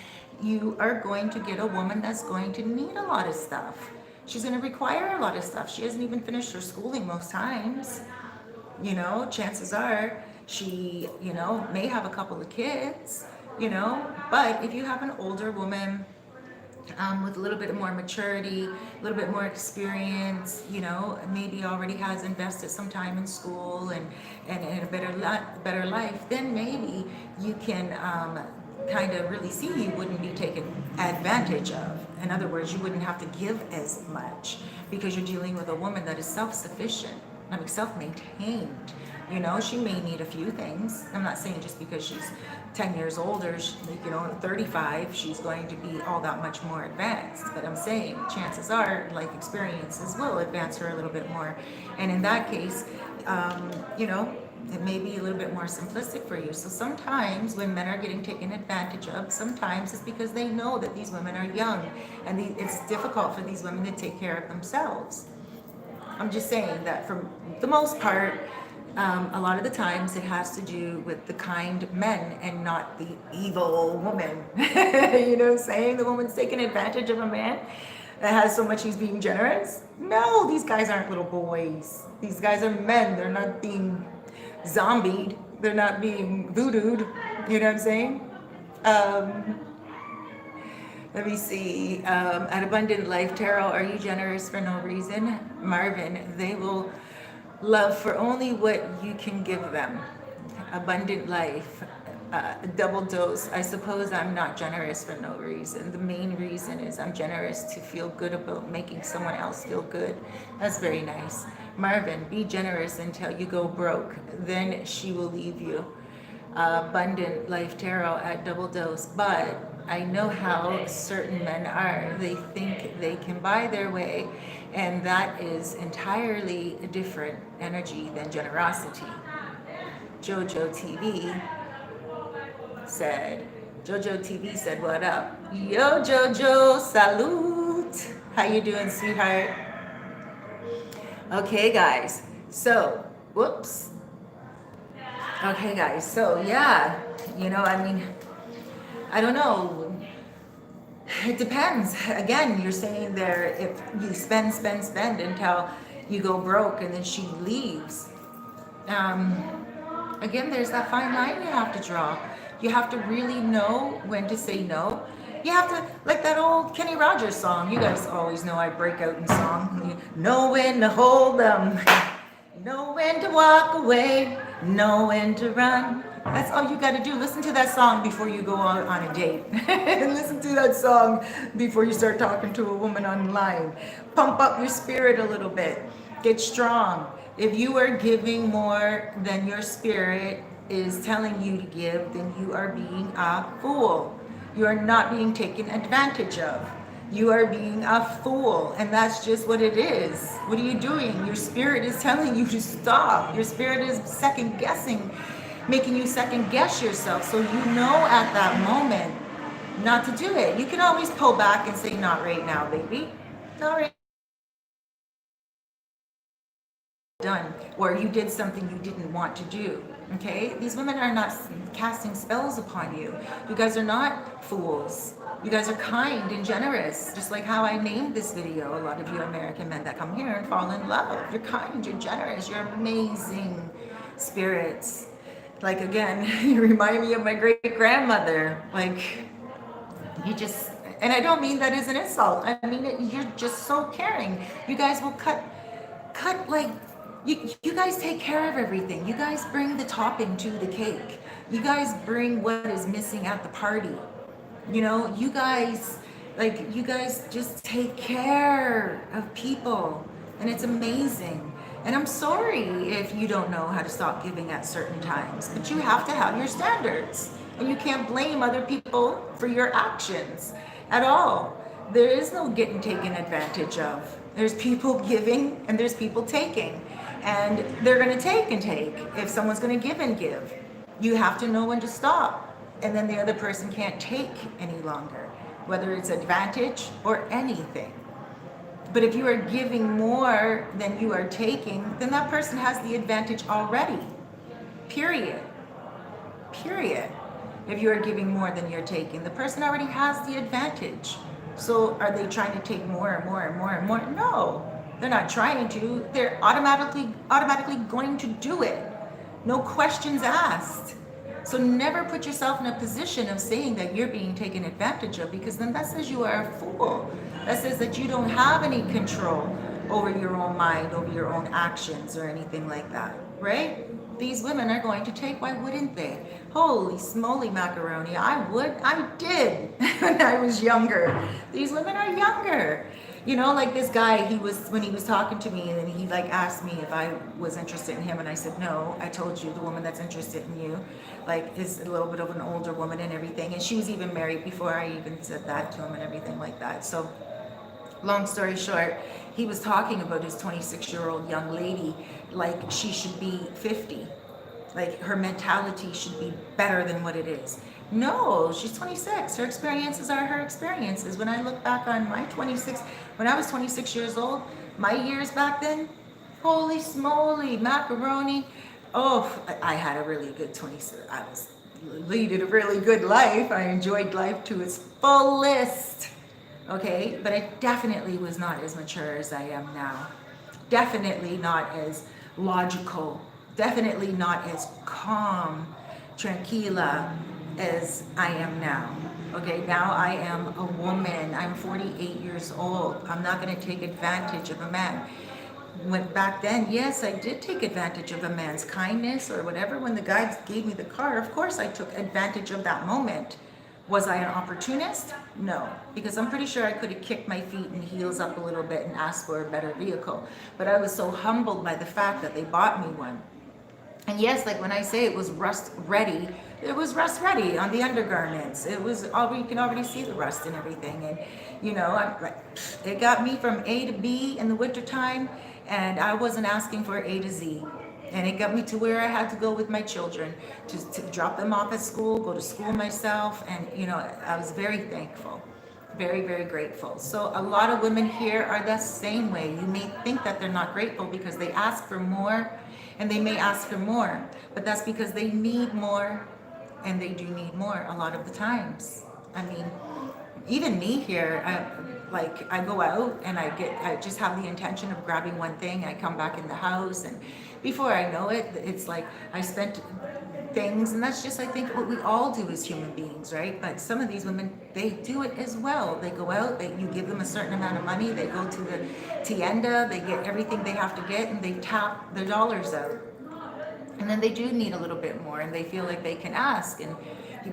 Speaker 1: you are going to get a woman that's going to need a lot of stuff. She's going to require a lot of stuff. She hasn't even finished her schooling most times. Chances are she, may have a couple of kids, but if you have an older woman with a little bit more maturity, a little bit more experience, maybe already has invested some time in school and in a better life, then maybe you can kind of really see you wouldn't be taken advantage of. In other words, you wouldn't have to give as much because you're dealing with a woman that is self-sufficient, self-maintained. She may need a few things. I'm not saying just because she's 10 years older, 35, she's going to be all that much more advanced. But I'm saying chances are life experiences will advance her a little bit more. And in that case, it may be a little bit more simplistic for you. So sometimes when men are getting taken advantage of, sometimes it's because they know that these women are young and it's difficult for these women to take care of themselves. I'm just saying that for the most part, a lot of the times it has to do with the kind men and not the evil woman. You know what I'm saying? The woman's taking advantage of a man that has so much he's being generous. No, these guys aren't little boys. These guys are men. They're not being zombied. They're not being voodooed. You know what I'm saying? Let me see. At Abundant Life Tarot, are you generous for no reason? Marvin, they will love for only what you can give them. Abundant Life, double dose. I suppose I'm not generous for no reason. The main reason is I'm generous to feel good about making someone else feel good. That's very nice. Marvin, be generous until you go broke. Then she will leave you. Abundant Life Tarot at double dose. But I know how certain men are. They think they can buy their way, and that is entirely a different energy than generosity. Jojo TV said, what up? Yo, Jojo, salute. How you doing, sweetheart? Okay, guys. So, whoops. Okay, guys. So, yeah, I don't know. It depends. Again, you're saying there, if you spend until you go broke and then she leaves. Again, there's that fine line you have to draw. You have to really know when to say no. You have to, like that old Kenny Rogers song. You guys always know I break out in song. Know when to hold them. Know when to walk away. Know when to run. That's all you got to do. Listen to that song before you go on a date. And listen to that song before you start talking to a woman online. Pump up your spirit a little bit. Get strong. If you are giving more than your spirit is telling you to give, then you are being a fool. You are not being taken advantage of. You are being a fool, and that's just what it is. What are you doing? Your spirit is telling you to stop. Your spirit is second guessing, making you second guess yourself, so you know at that moment not to do it. You can always pull back and say, not right now, baby. Not right done, or you did something you didn't want to do. Okay, these women are not casting spells upon you. You guys are not fools. You guys are kind and generous, just like how I named this video. A lot of you American men that come here and fall in love. You're kind, you're generous, you're amazing spirits. Like, again, you remind me of my great grandmother. Like, you just, and I don't mean that as an insult. I mean it, you're just so caring. You guys will cut like, you guys take care of everything. You guys bring the topping to the cake. You guys bring what is missing at the party. You guys just take care of people, and it's amazing. And I'm sorry if you don't know how to stop giving at certain times, but you have to have your standards, and you can't blame other people for your actions at all. There is no getting taken advantage of. There's people giving and there's people taking, and they're going to take and take. If someone's going to give and give, you have to know when to stop. and then the other person can't take any longer, whether it's advantage or anything. But if you are giving more than you are taking, then that person has the advantage already. Period. Period. If you are giving more than you're taking, the person already has the advantage. So are they trying to take more and more and more and more? No, they're not trying to. They're automatically going to do it. No questions asked. So never put yourself in a position of saying that you're being taken advantage of, because then that says you are a fool. That says that you don't have any control over your own mind, over your own actions or anything like that, right? These women are going to take, why wouldn't they? Holy smoly macaroni, I did when I was younger. These women are younger. You know, like this guy, when he was talking to me, and he like asked me if I was interested in him, and I said, no, I told you the woman that's interested in you, like, is a little bit of an older woman and everything. And she was even married before I even said that to him and everything like that. So long story short, he was talking about his 26-year-old young lady, like she should be 50. Like her mentality should be better than what it is. No, she's 26. Her experiences are her experiences. When I look back on when I was 26 years old, my years back then, holy smoly, macaroni. Oh, I had a really good 26. I was leading a really good life. I enjoyed life to its fullest. Okay, but I definitely was not as mature as I am now. Definitely not as logical. Definitely not as calm, tranquila as I am now. Okay, now I am a woman. I'm 48 years old. I'm not going to take advantage of a man. When back then, yes, I did take advantage of a man's kindness or whatever. When the guy gave me the car, of course I took advantage of that moment. Was I an opportunist? No, because I'm pretty sure I could have kicked my feet and heels up a little bit and asked for a better vehicle. But I was so humbled by the fact that they bought me one. And yes, like when I say it was rust ready, it was rust ready on the undergarments. It was you can already see the rust and everything. And you know, it got me from A to B in the wintertime, and I wasn't asking for A to Z. And it got me to where I had to go with my children to drop them off at school, go to school myself. And, you know, I was very thankful, very, very grateful. So a lot of women here are the same way. You may think that they're not grateful because they ask for more, and they may ask for more, but that's because they need more, and they do need more a lot of the times. I mean, even me here, I go out and I just have the intention of grabbing one thing. I come back in the house, and before I know it, it's like I spent things, and that's just, I think, what we all do as human beings, right? But some of these women, they do it as well. They go out, you give them a certain amount of money, they go to the tienda, they get everything they have to get, and they tap their dollars out. And then they do need a little bit more, and they feel like they can ask, and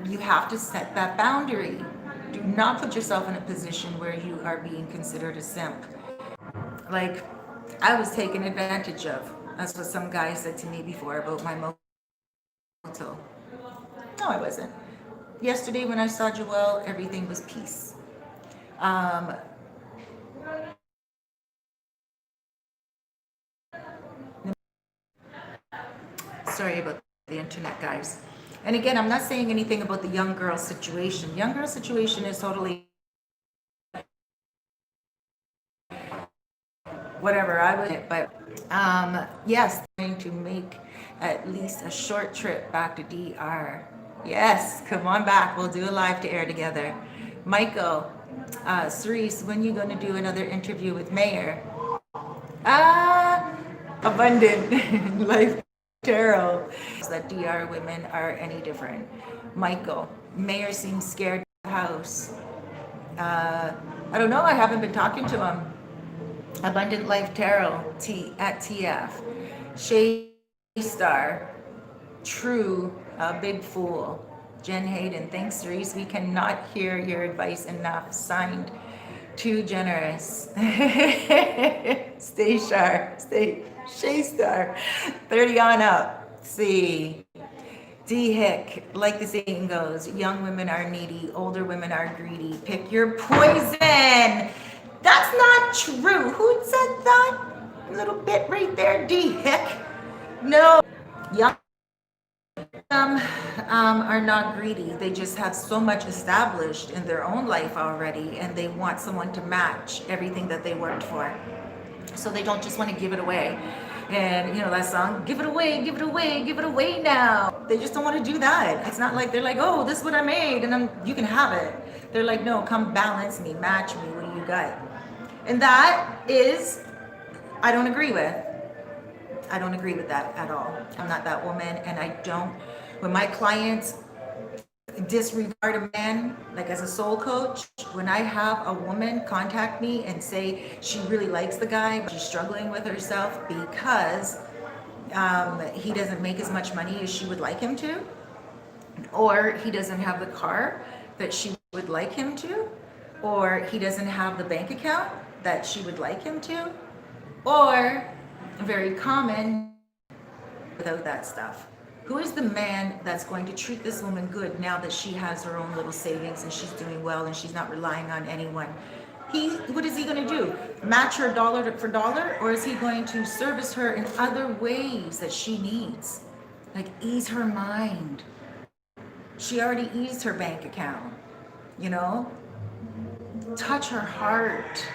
Speaker 1: you have to set that boundary. Do not put yourself in a position where you are being considered a simp. Like, I was taken advantage of. That's what some guy said to me before about my moto. No, I wasn't. Yesterday when I saw Joelle, everything was peace. Sorry about the internet, guys. And again, I'm not saying anything about the young girl situation. Young girl situation is totally whatever I would, but yes, going to make at least a short trip back to DR. Yes, come on back. We'll do a live to air together. Michael, Cerise, when you going to do another interview with Mayor? Abundant life tarot. That DR women are any different. Michael, Mayor seems scared of the house. I don't know. I haven't been talking to him. Abundant Life Tarot at TF. Shay Star. True. Big Fool. Jen Hayden. Thanks, Cerise. We cannot hear your advice enough. Signed. Too generous. Stay sharp. Stay Shay Star. 30 on up. See. D. Hick. Like the saying goes, young women are needy. Older women are greedy. Pick your poison. That's not true. Who said that? Little bit right there, D. Hick. No. Young Some are not greedy. They just have so much established in their own life already, and they want someone to match everything that they worked for. So they don't just want to give it away. And you know that song, give it away, give it away, give it away now. They just don't want to do that. It's not like they're like, oh, this is what I made, and you can have it. They're like, no, come balance me, match me. What do you got? And that is, I don't agree with. I don't agree with that at all. I'm not that woman, and I don't. When my clients disregard a man, like as a soul coach, when I have a woman contact me and say she really likes the guy, but she's struggling with herself because he doesn't make as much money as she would like him to, or he doesn't have the car that she would like him to, or he doesn't have the bank account that she would like him to, or very common, without that stuff. Who is the man that's going to treat this woman good now that she has her own little savings and she's doing well and she's not relying on anyone? What is he going to do? Match her dollar for dollar, or is he going to service her in other ways that she needs? Like ease her mind. She already eased her bank account, you know? Touch her heart.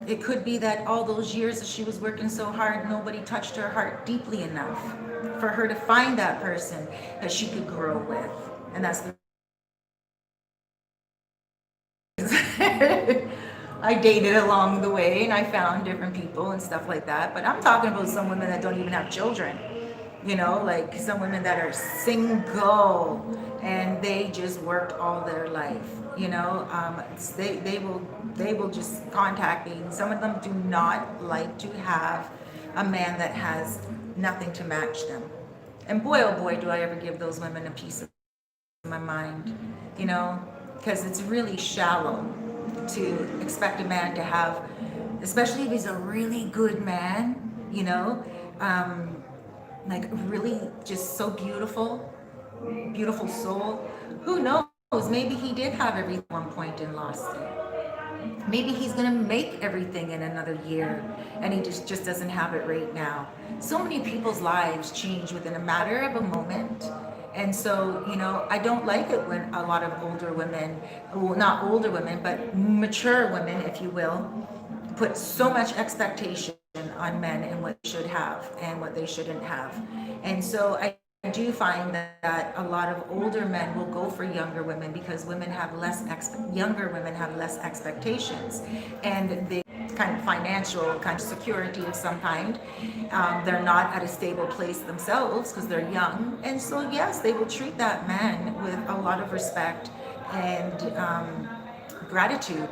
Speaker 1: It could be that all those years that she was working so hard, nobody touched her heart deeply enough for her to find that person that she could grow with. And that's the I dated along the way and I found different people and stuff like that. But I'm talking about some women that don't even have children. You know, like some women that are single and they just worked all their life. You know, they will just contact me. Some of them do not like to have a man that has nothing to match them. And boy, oh boy, do I ever give those women a piece of my mind, you know, because it's really shallow to expect a man to have, especially if he's a really good man, you know, like really just so beautiful, beautiful soul. Who knows? Maybe he did have everything at one point and lost it. Maybe he's going to make everything in another year and he just doesn't have it right now. So many people's lives change within a matter of a moment. And so, you know, I don't like it when a lot of older women, well, not older women, but mature women, if you will, put so much expectation on men and what they should have and what they shouldn't have. And so I do find that a lot of older men will go for younger women because younger women have less expectations, and they kind of financial kind of security of some kind. They're not at a stable place themselves because they're young, and so yes, they will treat that man with a lot of respect and gratitude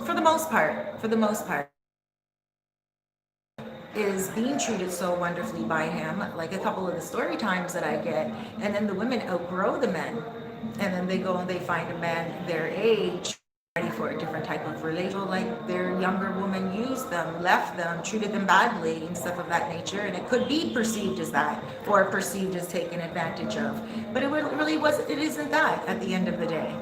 Speaker 1: for the most part. For the most part. Is being treated so wonderfully by him, like a couple of the story times that I get, and then the women outgrow the men, and then they go and they find a man their age ready for a different type of relationship, like their younger woman used them, left them, treated them badly and stuff of that nature, and it could be perceived as that or perceived as taken advantage of, but it isn't that at the end of the day.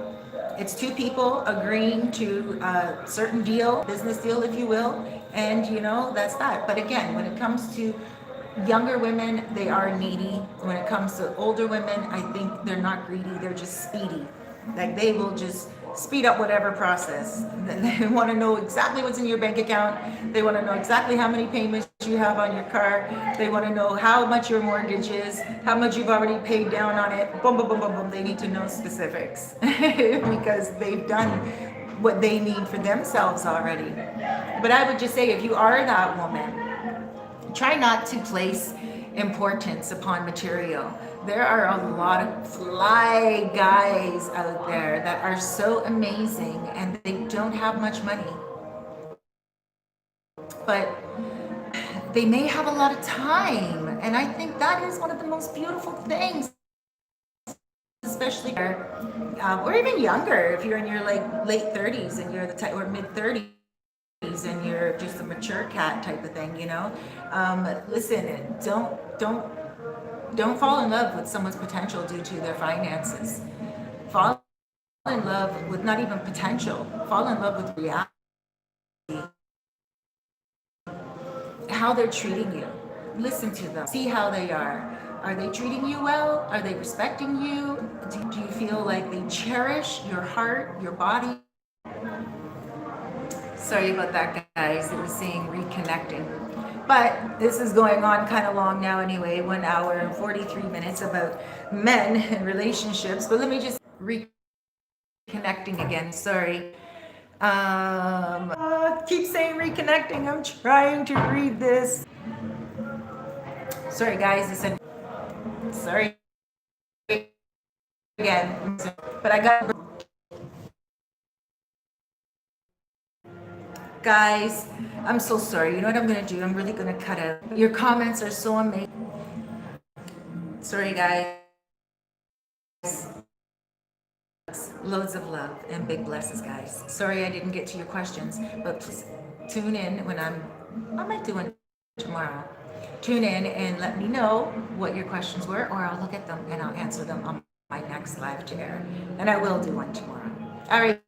Speaker 1: It's two people agreeing to a certain deal, business deal, if you will, and you know, that's that. But again, when it comes to younger women, they are needy. When it comes to older women, I think they're not greedy, they're just speedy. Like they will just speed up whatever process. They want to know exactly what's in your bank account. They want to know exactly how many payments you have on your car. They want to know how much your mortgage is, how much you've already paid down on it. Boom, boom, boom, boom, boom. They need to know specifics because they've done what they need for themselves already. But I would just say, if you are that woman, try not to place importance upon material. There are a lot of fly guys out there that are so amazing and they don't have much money. But they may have a lot of time. And I think that is one of the most beautiful things, especially or even younger, if you're in your like late 30s and you're the type, or mid 30s and you're just a mature cat type of thing, you know. Listen, don't fall in love with someone's potential due to their finances. Fall in love with not even potential. Fall in love with reality. How they're treating you. Listen to them. See how they are. Are they treating you well? Are they respecting you? Do you feel like they cherish your heart, your body? Sorry about that, guys. It was saying reconnecting. But this is going on kind of long now anyway, 1 hour and 43 minutes about men and relationships. But let me just reconnecting again. Sorry. Keep saying reconnecting. I'm trying to read this. Sorry, guys. I said sorry again. But I got. Guys, I'm so sorry. You know what I'm going to do? I'm really going to cut out. Your comments are so amazing. Sorry, guys. Loads of love and big blessings, guys. Sorry I didn't get to your questions, but please tune in when I might do one tomorrow. Tune in and let me know what your questions were, or I'll look at them and I'll answer them on my next live to air. And I will do one tomorrow. All right,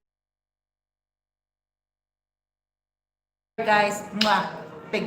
Speaker 1: guys. Mwah.